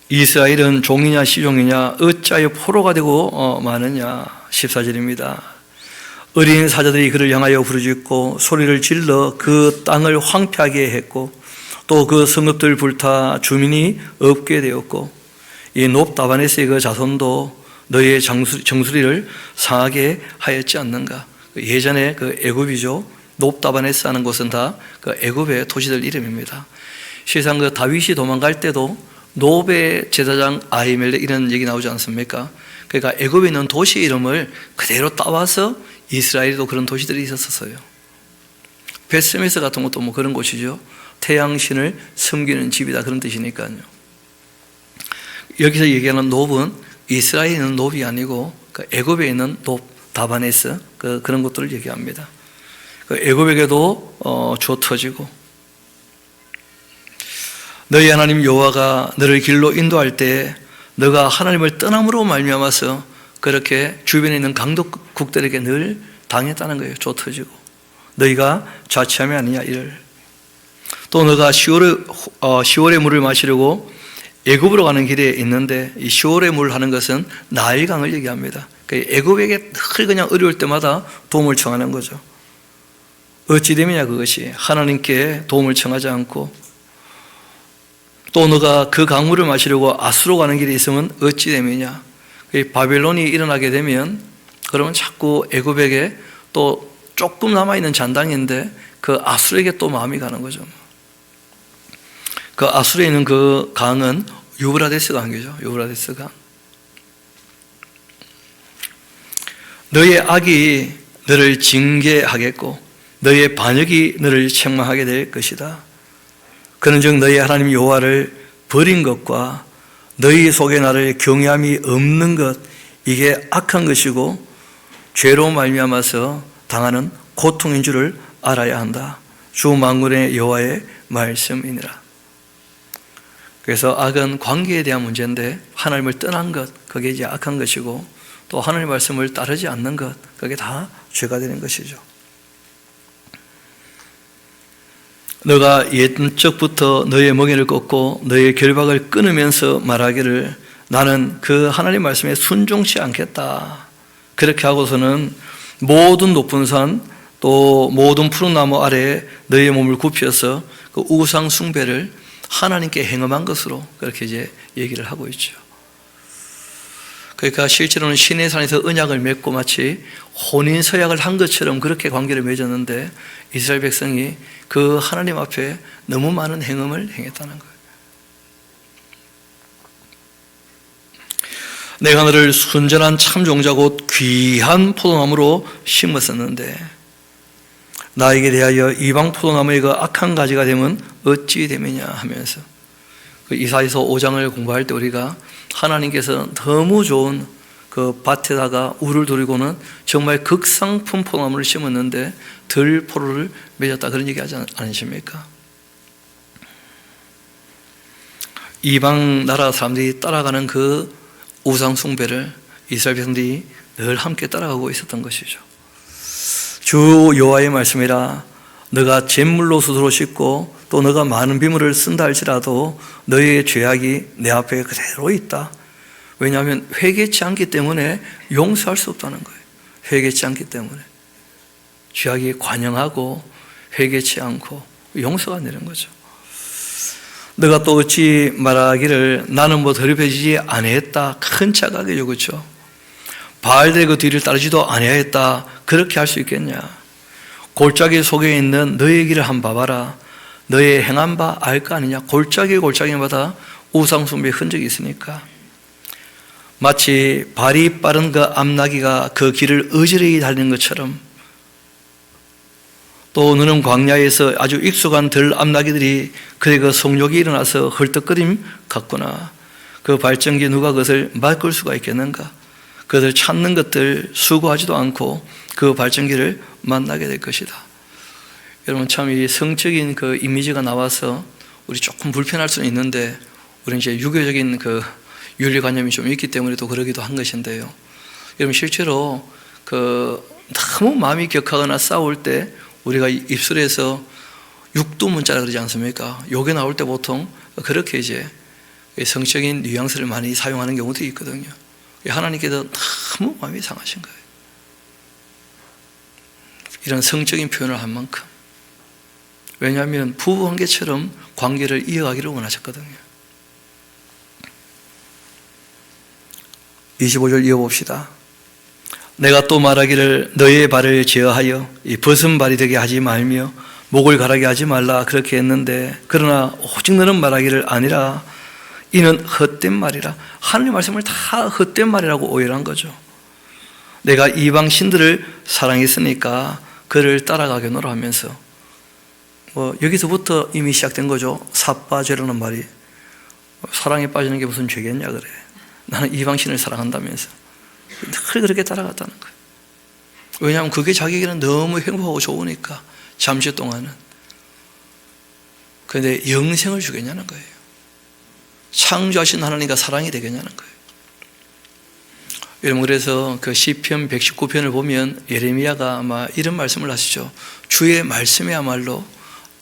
이스라엘은 종이냐 시종이냐 어찌하여 포로가 되고 마느냐. 14절입니다. 어린 사자들이 그를 향하여 부르짖고 소리를 질러 그 땅을 황폐하게 했고, 또 그 성읍들 불타 주민이 없게 되었고, 이 놉다바네스의 그 자손도 너희의 정수리를 상하게 하였지 않는가. 예전에 그 애굽이죠. 놉다바네스 하는 곳은 다 그 애굽의 도시들 이름입니다. 실상 그 다윗이 도망갈 때도 노베 제사장 아히멜렉 이런 얘기 나오지 않습니까? 그러니까 애굽에 있는 도시 이름을 그대로 따와서 이스라엘에도 그런 도시들이 있었어요. 베스메스 같은 것도 뭐 그런 곳이죠. 태양신을 섬기는 집이다, 그런 뜻이니까요. 여기서 얘기하는 놉은 이스라엘에 있는 놉이 아니고 애굽에 있는 놉, 다바네스, 그런 것들을 얘기합니다. 애굽에게도 주어 터지고, 너희 하나님 여호와가 너를 길로 인도할 때 너가 하나님을 떠남으로 말미암아서 그렇게 주변에 있는 강독국들에게 늘 당했다는 거예요. 주어 터지고 너희가 자취함이 아니냐 이를. 또 너가 시월의 물을 마시려고 애굽으로 가는 길에 있는데, 이 시월의 물 하는 것은 나일강을 얘기합니다. 애굽에게 늘 그냥 어려울 때마다 도움을 청하는 거죠. 어찌 됨이냐 그것이. 하나님께 도움을 청하지 않고, 또 너가 그 강물을 마시려고 아수로 가는 길에 있으면 어찌 됨이냐. 이 바벨론이 일어나게 되면 그러면 자꾸 애굽에게 또 조금 남아있는 잔당인데 그 아수르에게 또 마음이 가는 거죠. 그 아수르에 있는 그 강은 유브라데스 강이죠. 유브라데스 강. 너의 악이 너를 징계하겠고 너의 반역이 너를 책망하게 될 것이다. 그런즉 너희 하나님 여호와를 버린 것과 너희 속에 나를 경외함이 없는 것, 이게 악한 것이고 죄로 말미암아서 당하는 고통인 줄을 알아야 한다. 주 만군의 여호와의 말씀이니라. 그래서 악은 관계에 대한 문제인데 하나님을 떠난 것, 그게 이제 악한 것이고 또 하나님의 말씀을 따르지 않는 것, 그게 다 죄가 되는 것이죠. 너가 옛적부터 너의 멍에를 꺾고 너의 결박을 끊으면서 말하기를 나는 그 하나님 말씀에 순종치 않겠다. 그렇게 하고서는 모든 높은 산 또 모든 푸른 나무 아래에 너의 몸을 굽혀서 그 우상 숭배를 하나님께 행음한 것으로 그렇게 이제 얘기를 하고 있죠. 그러니까 실제로는 시내산에서 언약을 맺고 마치 혼인 서약을 한 것처럼 그렇게 관계를 맺었는데 이스라엘 백성이 그 하나님 앞에 너무 많은 행음을 행했다는 거예요. 내가 너를 순전한 참종자 곧 귀한 포도나무로 심었었는데 나에게 대하여 이방 포도나무의 그 악한 가지가 되면 어찌 되느냐 하면서 그 이사야서 5장을 공부할 때 우리가 하나님께서 너무 좋은 그 밭에다가 우를 두리고는 정말 극상품 포도나무를 심었는데 덜 포도를 맺었다, 그런 얘기 하지 않으십니까? 이방 나라 사람들이 따라가는 그 우상 숭배를 이스라엘 백성들이 늘 함께 따라가고 있었던 것이죠. 주 여호와의 말씀이라. 너가 잿물로 스스로 씻고 또 너가 많은 비물을 쓴다 할지라도 너의 죄악이 내 앞에 그대로 있다. 왜냐하면 회개치 않기 때문에 용서할 수 없다는 거예요. 회개치 않기 때문에 죄악이 관영하고 회개치 않고 용서가 안 되는 거죠. 너가 또 어찌 말하기를 나는 뭐 더럽혀지지 아니했다. 큰 착각이죠, 그렇죠? 바알들의 그 뒤를 따르지도 아니하였다. 그렇게 할 수 있겠냐? 골짜기 속에 있는 너의 길을 한번 봐봐라. 너의 행한 바 알 거 아니냐? 골짜기마다 우상숭배의 흔적이 있으니까. 마치 발이 빠른 그 암나귀가 그 길을 어지러이 달리는 것처럼 또 너는 광야에서 아주 익숙한 들 암나귀들이 그의 그 성욕이 일어나서 헐떡거림 같구나. 그 발전기에 누가 그것을 맡을 수가 있겠는가? 그것을 찾는 것들 수고하지도 않고 그 발전기를 만나게 될 것이다. 여러분 참 이 성적인 그 이미지가 나와서 우리 조금 불편할 수는 있는데 우리는 이제 유교적인 그 윤리관념이 좀 있기 때문에 또 그러기도 한 것인데요. 여러분 실제로 그 너무 마음이 격하거나 싸울 때 우리가 입술에서 육두문자라 그러지 않습니까? 욕이 나올 때 보통 그렇게 이제 성적인 뉘앙스를 많이 사용하는 경우도 있거든요. 하나님께서 너무 마음이 상하신 거예요. 이런 성적인 표현을 한 만큼. 왜냐하면 부부관계처럼 관계를 이어가기를 원하셨거든요. 25절 이어봅시다. 내가 또 말하기를 너의 발을 제어하여 이 벗은 발이 되게 하지 말며 목을 가라게 하지 말라 그렇게 했는데 그러나 오직 너는 말하기를 아니라 이는 헛된 말이라. 하나님의 말씀을 다 헛된 말이라고 오해를 한 거죠. 내가 이방 신들을 사랑했으니까 그를 따라가겠노라 하면서 여기서부터 이미 시작된 거죠. 사빠죄라는 말이. 사랑에 빠지는 게 무슨 죄겠냐 그래. 나는 이방 신을 사랑한다면서 늘 그렇게 따라갔다는 거예요. 왜냐하면 그게 자기에게는 너무 행복하고 좋으니까 잠시 동안은. 그런데 영생을 주겠냐는 거예요. 창조하신 하나님과 사랑이 되겠냐는 거예요. 여러분 그래서 그 시편 119편을 보면 예레미야가 아마 이런 말씀을 하시죠. 주의 말씀이야말로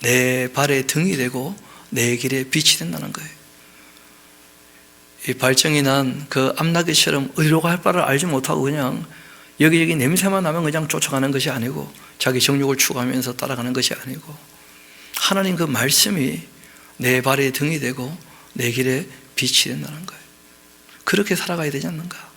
내 발의 등이 되고 내 길에 빛이 된다는 거예요. 이 발정이 난 그 암나귀처럼 어디로 갈 바를 알지 못하고 그냥 여기저기 냄새만 나면 그냥 쫓아가는 것이 아니고 자기 정욕을 추구하면서 따라가는 것이 아니고 하나님 그 말씀이 내 발의 등이 되고 내 길에 빛이 된다는 거예요. 그렇게 살아가야 되지 않는가?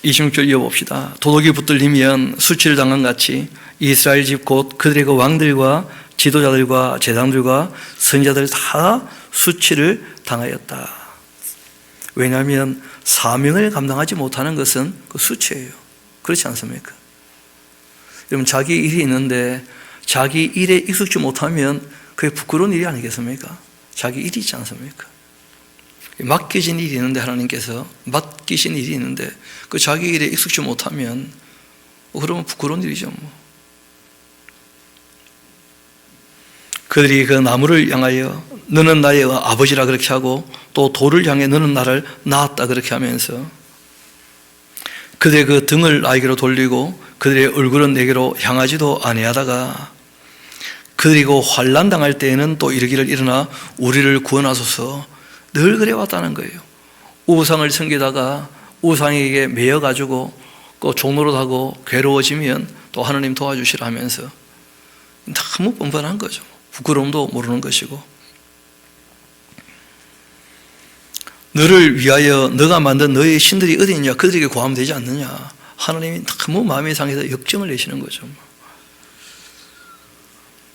26절 이어봅시다. 도둑이 붙들리면 수치를 당한 같이 이스라엘 집 곧 그들의 그 왕들과 지도자들과 제장들과 선지자들 다 수치를 당하였다. 왜냐하면 사명을 감당하지 못하는 것은 그 수치예요. 그렇지 않습니까? 여러분, 자기 일이 있는데 자기 일에 익숙지 못하면 그게 부끄러운 일이 아니겠습니까? 자기 일이 있지 않습니까? 맡겨진 일이 있는데, 하나님께서 맡기신 일이 있는데 그 자기 일에 익숙지 못하면 그러면 부끄러운 일이죠. 그들이 그 나무를 향하여 너는 나의 아버지라 그렇게 하고, 또 돌을 향해 너는 나를 낳았다 그렇게 하면서 그들의 그 등을 나에게로 돌리고 그들의 얼굴은 내게로 향하지도 아니하다가 그들이 그 환난 당할 때에는 또 이르기를 일어나 우리를 구원하소서 늘 그래왔다는 거예요. 우상을 섬기다가 우상에게 매여가지고 그 종노릇하고 괴로워지면 또 하나님 도와주시라 하면서 너무 뻔뻔한 거죠. 부끄러움도 모르는 것이고, 너를 위하여 너가 만든 너의 신들이 어디 있냐, 그들에게 구하면 되지 않느냐. 하나님이 너무 마음이 상해서 역정을 내시는 거죠.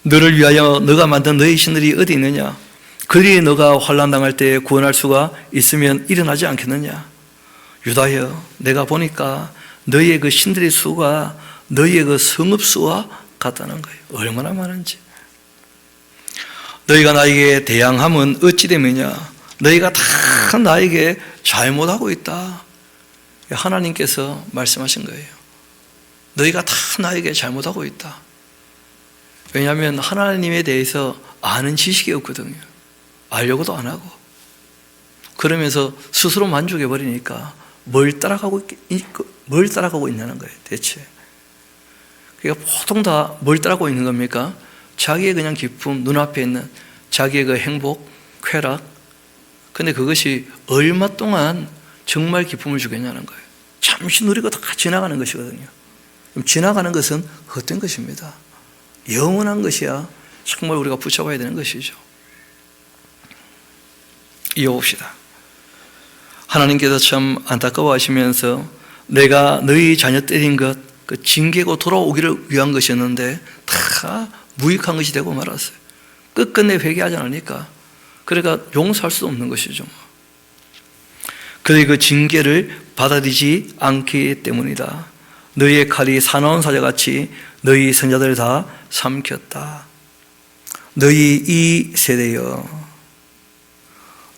너를 위하여 너가 만든 너의 신들이 어디 있느냐, 그들이 너가 환난 당할 때 구원할 수가 있으면 일어나지 않겠느냐. 유다여, 내가 보니까 너희의 그 신들의 수가 너희의 그 성읍 수와 같다는 거예요. 얼마나 많은지. 너희가 나에게 대항함은 어찌 되느냐. 너희가 다 나에게 잘못하고 있다. 하나님께서 말씀하신 거예요. 너희가 다 나에게 잘못하고 있다. 왜냐하면 하나님에 대해서 아는 지식이 없거든요. 알려고도 안 하고. 그러면서 스스로 만족해버리니까 뭘 따라가고 있냐는 거예요, 대체. 그러니까 보통 다 뭘 따라가고 있는 겁니까? 자기의 그냥 기쁨, 눈앞에 있는 자기의 그 행복, 쾌락. 근데 그것이 얼마 동안 정말 기쁨을 주겠냐는 거예요. 잠시 누리고 다 지나가는 것이거든요. 그럼 지나가는 것은 헛된 것입니다. 영원한 것이야 정말 우리가 붙잡아야 되는 것이죠. 이어봅시다. 하나님께서 참 안타까워하시면서 내가 너희 자녀 때린 것, 그 징계고 돌아오기를 위한 것이었는데 다 무익한 것이 되고 말았어요. 끝끝내 회개하지 않으니까. 그러니까 용서할 수 없는 것이죠. 그들이 그 징계를 받아들이지 않기 때문이다. 너희의 칼이 사나운 사자같이 너희 선자들을 다 삼켰다. 너희 이 세대여,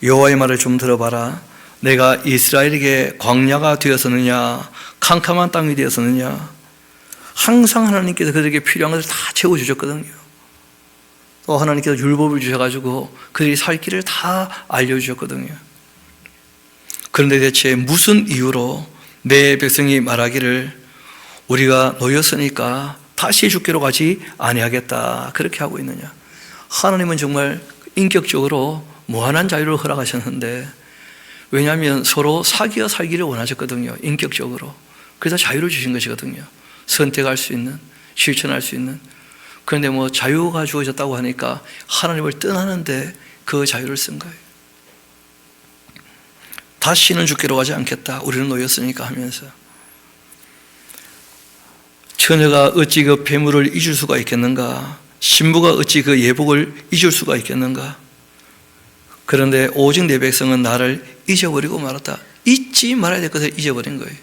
여호와의 말을 좀 들어봐라. 내가 이스라엘에게 광야가 되었었느냐, 캄캄한 땅이 되었었느냐. 항상 하나님께서 그들에게 필요한 것을 다 채워주셨거든요. 또 하나님께서 율법을 주셔가지고 그들이 살 길을 다 알려주셨거든요. 그런데 대체 무슨 이유로 내 백성이 말하기를 우리가 놓였으니까 다시 죽기로 가지 아니하겠다 그렇게 하고 있느냐. 하나님은 정말 인격적으로 무한한 자유를 허락하셨는데, 왜냐하면 서로 사귀어 살기를 원하셨거든요. 인격적으로. 그래서 자유를 주신 것이거든요. 선택할 수 있는, 실천할 수 있는. 그런데 뭐 자유가 주어졌다고 하니까 하나님을 떠나는데 그 자유를 쓴 거예요. 다시는 죽기로 가지 않겠다, 우리는 놓였으니까 하면서. 처녀가 어찌 그 배물을 잊을 수가 있겠는가, 신부가 어찌 그 예복을 잊을 수가 있겠는가. 그런데 오직 내 백성은 나를 잊어버리고 말았다. 잊지 말아야 될 것을 잊어버린 거예요.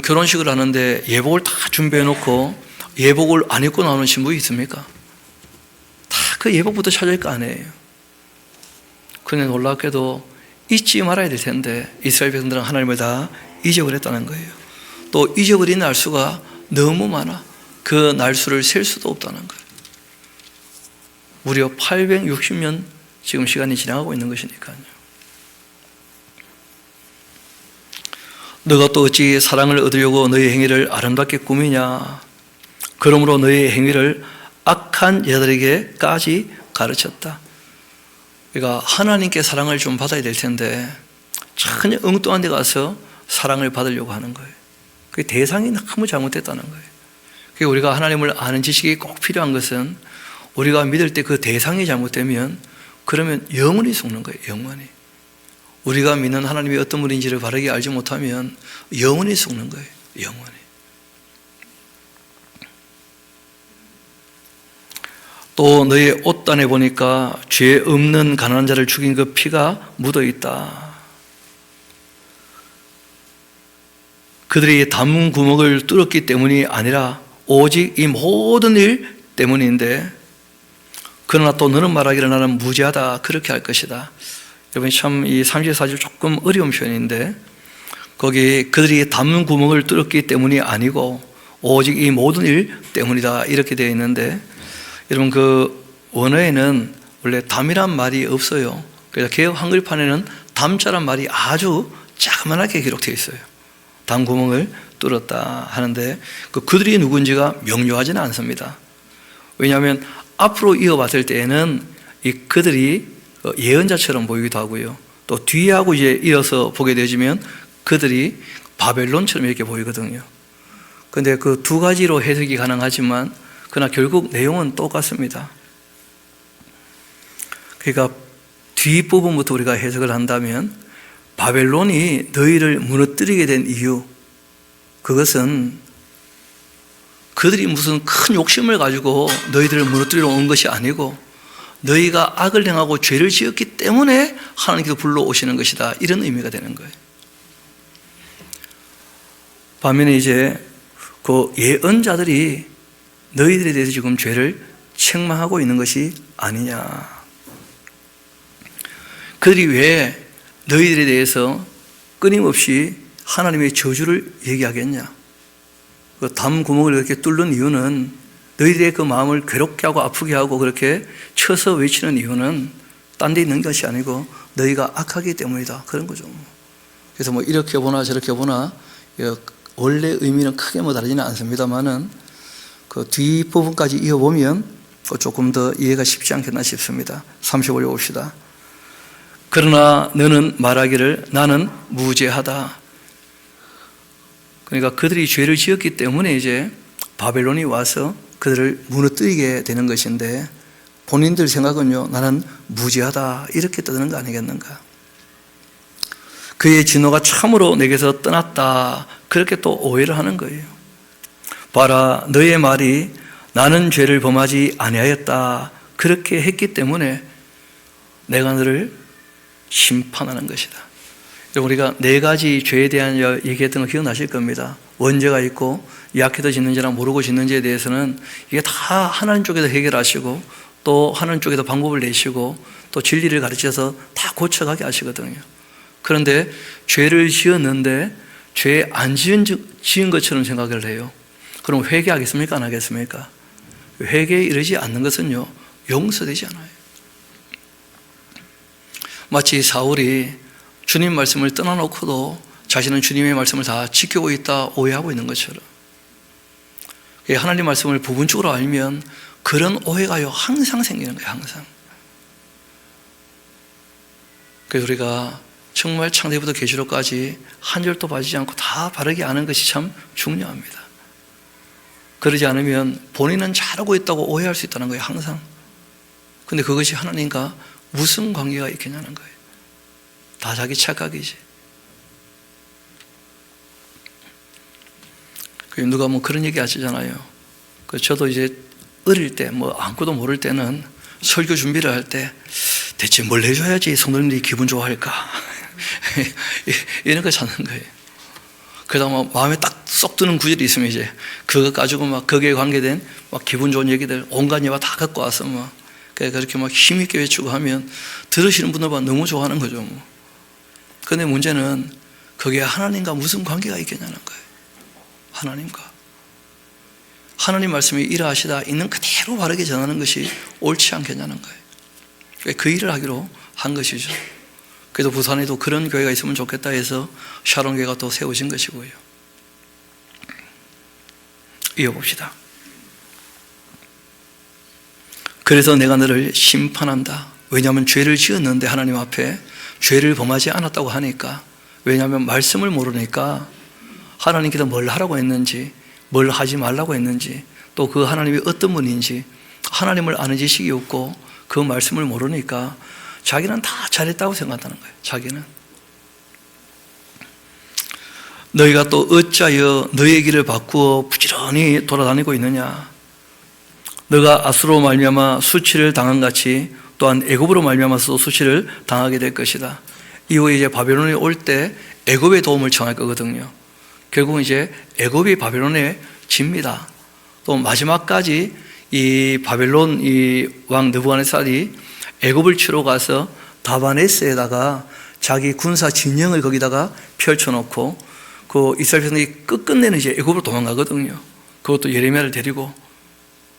결혼식을 하는데 예복을 다 준비해놓고 예복을 안 입고 나오는 신부 있습니까? 다 그 예복부터 찾을 거 아니에요. 그런데 놀랍게도 잊지 말아야 될 텐데 이스라엘 백성들은 하나님을 다 잊어버렸다는 거예요. 또 잊어버린 날수가 너무 많아. 그 날수를 셀 수도 없다는 거예요. 무려 860년 지금 시간이 지나가고 있는 것이니까요. 너가 또 어찌 사랑을 얻으려고 너의 행위를 아름답게 꾸미냐. 그러므로 너의 행위를 악한 여자들에게까지 가르쳤다. 그러니까 하나님께 사랑을 좀 받아야 될 텐데 전혀 엉뚱한 데 가서 사랑을 받으려고 하는 거예요. 그 대상이 너무 잘못됐다는 거예요. 그러니까 우리가 하나님을 아는 지식이 꼭 필요한 것은 우리가 믿을 때 그 대상이 잘못되면 그러면 영원히 속는 거예요. 영원히. 우리가 믿는 하나님이 어떤 분인지를 바르게 알지 못하면 영원히 죽는 거예요. 영원히. 또 너의 옷단에 보니까 죄 없는 가난한 자를 죽인 그 피가 묻어 있다. 그들이 담 구멍을 뚫었기 때문이 아니라 오직 이 모든 일 때문인데, 그러나 또 너는 말하기를 나는 무죄하다 그렇게 할 것이다. 여러분 참 이 34절 조금 어려운 표현인데, 거기 그들이 담 구멍을 뚫었기 때문이 아니고 오직 이 모든 일 때문이다 이렇게 되어 있는데, 여러분 그 원어에는 원래 담이란 말이 없어요. 그래서 개역 한글판에는 담자란 말이 아주 자그만하게 기록되어 있어요. 담 구멍을 뚫었다 하는데 그들이 누군지가 명료하지는 않습니다. 왜냐하면 앞으로 이어봤을 때에는 이 그들이 예언자처럼 보이기도 하고요. 또 뒤하고 이제 이어서 보게 되지면 그들이 바벨론처럼 이렇게 보이거든요. 그런데 그 두 가지로 해석이 가능하지만 그러나 결국 내용은 똑같습니다. 그러니까 뒷부분부터 우리가 해석을 한다면 바벨론이 너희를 무너뜨리게 된 이유, 그것은 그들이 무슨 큰 욕심을 가지고 너희들을 무너뜨리러 온 것이 아니고 너희가 악을 행하고 죄를 지었기 때문에 하나님께서 불러오시는 것이다, 이런 의미가 되는 거예요. 반면에 이제 그 예언자들이 너희들에 대해서 지금 죄를 책망하고 있는 것이 아니냐. 그들이 왜 너희들에 대해서 끊임없이 하나님의 저주를 얘기하겠냐. 그 담 구멍을 그렇게 뚫는 이유는 너희들의 그 마음을 괴롭게 하고 아프게 하고 그렇게 쳐서 외치는 이유는 딴 데 있는 것이 아니고 너희가 악하기 때문이다, 그런 거죠. 그래서 뭐 이렇게 보나 저렇게 보나 원래 의미는 크게 뭐 다르지는 않습니다만은 그 뒷부분까지 이어보면 조금 더 이해가 쉽지 않겠나 싶습니다. 35절 봅시다. 그러나 너는 말하기를 나는 무죄하다. 그러니까 그들이 죄를 지었기 때문에 이제 바벨론이 와서 그들을 무너뜨리게 되는 것인데, 본인들 생각은요, 나는 무죄하다 이렇게 떠드는 거 아니겠는가. 그의 진노가 참으로 내게서 떠났다 그렇게 또 오해를 하는 거예요. 봐라, 너의 말이 나는 죄를 범하지 아니하였다 그렇게 했기 때문에 내가 너를 심판하는 것이다. 우리가 네 가지 죄에 대한 얘기했던 거 기억나실 겁니다. 원죄가 있고 약해도 짓는지나 모르고 짓는지에 대해서는 이게 다 하나님 쪽에서 해결하시고 또 하나님 쪽에서 방법을 내시고 또 진리를 가르쳐서 다 고쳐가게 하시거든요. 그런데 죄를 지었는데 죄 안 지은 것처럼 생각을 해요. 그럼 회개하겠습니까? 안 하겠습니까? 회개에 이르지 않는 것은요, 용서되지 않아요. 마치 사울이 주님 말씀을 떠나놓고도 자신은 주님의 말씀을 다 지키고 있다 오해하고 있는 것처럼, 하나님 말씀을 부분적으로 알면 그런 오해가요 항상 생기는 거예요. 항상. 그래서 우리가 정말 창세기부터 계시록까지 한 절도 빠지지 않고 다 바르게 아는 것이 참 중요합니다. 그러지 않으면 본인은 잘하고 있다고 오해할 수 있다는 거예요. 항상. 근데 그것이 하나님과 무슨 관계가 있겠냐는 거예요. 다 자기 착각이지. 누가 뭐 그런 얘기 하시잖아요. 저도 이제 어릴 때 뭐 아무것도 모를 때는 설교 준비를 할 때 대체 뭘 해줘야지 성도님들이 기분 좋아할까 이런 거 찾는 거예요. 그러다 뭐 마음에 딱 쏙 드는 구절이 있으면 이제 그거 가지고 막 거기에 관계된 막 기분 좋은 얘기들 온갖 예화 다 갖고 와서 막 그렇게 막 힘있게 외치고 하면 들으시는 분들만 너무 좋아하는 거죠. 뭐. 그런데 문제는 거기에 하나님과 무슨 관계가 있겠냐는 거예요. 하나님과. 하나님 말씀이 이러하시다 있는 그대로 바르게 전하는 것이 옳지 않겠냐는 거예요. 그 일을 하기로 한 것이죠. 그래서 부산에도 그런 교회가 있으면 좋겠다 해서 샤론교회가 또 세워진 것이고요. 이어봅시다. 그래서 내가 너를 심판한다. 왜냐하면 죄를 지었는데 하나님 앞에 죄를 범하지 않았다고 하니까, 왜냐하면 말씀을 모르니까 하나님께서 뭘 하라고 했는지, 뭘 하지 말라고 했는지, 또 그 하나님이 어떤 분인지 하나님을 아는 지식이 없고 그 말씀을 모르니까 자기는 다 잘했다고 생각하는 거예요. 자기는. 너희가 또 어찌하여 너희의 길을 바꾸어 부지런히 돌아다니고 있느냐? 너가 아수로 말미암아 수치를 당한 같이 또한 애굽으로 말미암아서 수치를 당하게 될 것이다. 이후에 이제 바벨론이 올 때 애굽의 도움을 청할 거거든요. 결국은 이제 애굽이 바벨론에 집니다. 또 마지막까지 이 바벨론 이 왕 느부갓네살이 애굽을 치러 가서 다바네스에다가 자기 군사 진영을 거기다가 펼쳐놓고 그 이스라엘 백성이 끝끝내는 이제 애굽으로 도망가거든요. 그것도 예레미야를 데리고.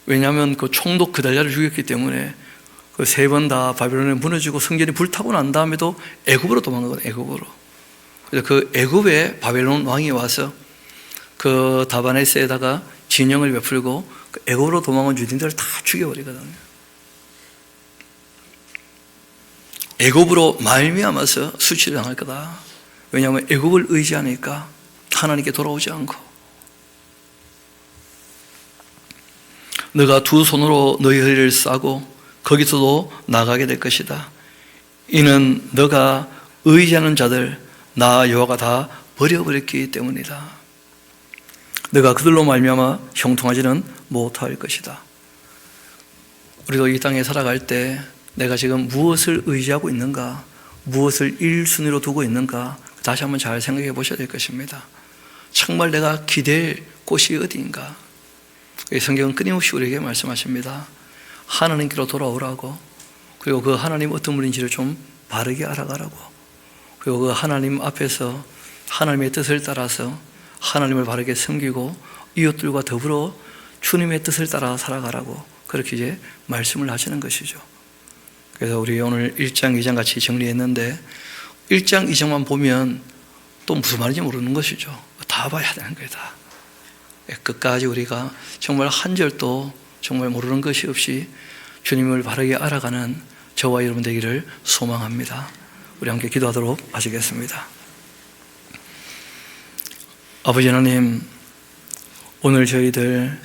왜냐하면 그 총독 그달랴를 죽였기 때문에 그 세 번 다 바벨론에 무너지고 성전이 불타고 난 다음에도 애굽으로 도망가거든요. 애굽으로. 그래서 그 애굽에 바벨론 왕이 와서 그 다바네스에다가 진영을 베풀고 그 애굽으로 도망온 유대인들을 다 죽여버리거든요. 애굽으로 말미암아서 수치를 당할 거다. 왜냐하면 애굽을 의지하니까 하나님께 돌아오지 않고, 너가 두 손으로 너희 허리를 싸고 거기서도 나가게 될 것이다. 이는 너가 의지하는 자들 나 여호와가 다 버려버렸기 때문이다. 너가 그들로 말미암아 형통하지는 못할 것이다. 우리도 이 땅에 살아갈 때 내가 지금 무엇을 의지하고 있는가, 무엇을 1순위로 두고 있는가 다시 한번 잘 생각해 보셔야 될 것입니다. 정말 내가 기댈 곳이 어디인가? 성경은 끊임없이 우리에게 말씀하십니다. 하나님께로 돌아오라고, 그리고 그 하나님 어떤 분인지를 좀 바르게 알아가라고, 그리고 그 하나님 앞에서 하나님의 뜻을 따라서 하나님을 바르게 섬기고 이웃들과 더불어 주님의 뜻을 따라 살아가라고 그렇게 이제 말씀을 하시는 것이죠. 그래서 우리 오늘 1장, 2장 같이 정리했는데 1장, 2장만 보면 또 무슨 말인지 모르는 것이죠. 다 봐야 되는 거다. 끝까지 우리가 정말 한 절도 정말 모르는 것이 없이 주님을 바르게 알아가는 저와 여러분 되기를 소망합니다. 우리 함께 기도하도록 하시겠습니다. 아버지 하나님, 오늘 저희들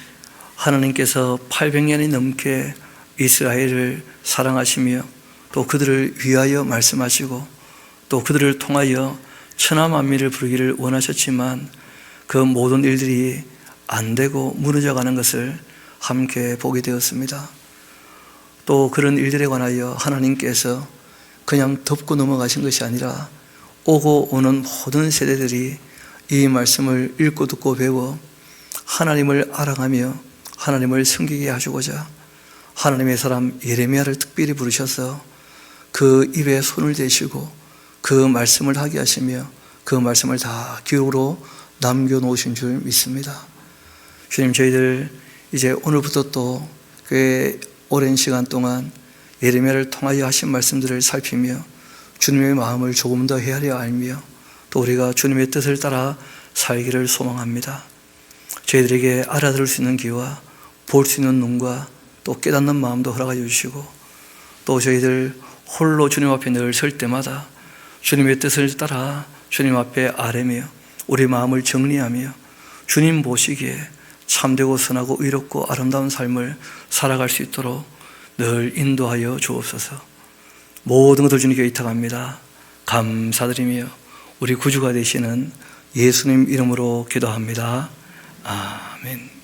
하나님께서 800년이 넘게 이스라엘을 사랑하시며 또 그들을 위하여 말씀하시고 또 그들을 통하여 천하 만민을 부르기를 원하셨지만 그 모든 일들이 안 되고 무너져가는 것을 함께 보게 되었습니다. 또 그런 일들에 관하여 하나님께서 그냥 덮고 넘어가신 것이 아니라 오고 오는 모든 세대들이 이 말씀을 읽고 듣고 배워 하나님을 알아가며 하나님을 섬기게 하시고자 하나님의 사람 예레미야를 특별히 부르셔서 그 입에 손을 대시고 그 말씀을 하게 하시며 그 말씀을 다 기록으로 남겨놓으신 줄 믿습니다. 주님, 저희들 이제 오늘부터 또 꽤 오랜 시간 동안 예레미야를 통하여 하신 말씀들을 살피며 주님의 마음을 조금 더 헤아려 알며 또 우리가 주님의 뜻을 따라 살기를 소망합니다. 저희들에게 알아들을 수 있는 귀와 볼 수 있는 눈과 또 깨닫는 마음도 허락하여 주시고 또 저희들 홀로 주님 앞에 늘 설 때마다 주님의 뜻을 따라 주님 앞에 아뢰며 우리 마음을 정리하며 주님 보시기에 참되고 선하고 의롭고 아름다운 삶을 살아갈 수 있도록 늘 인도하여 주옵소서. 모든 것을 주님께 의탁합니다. 감사드리며 우리 구주가 되시는 예수님 이름으로 기도합니다. 아멘.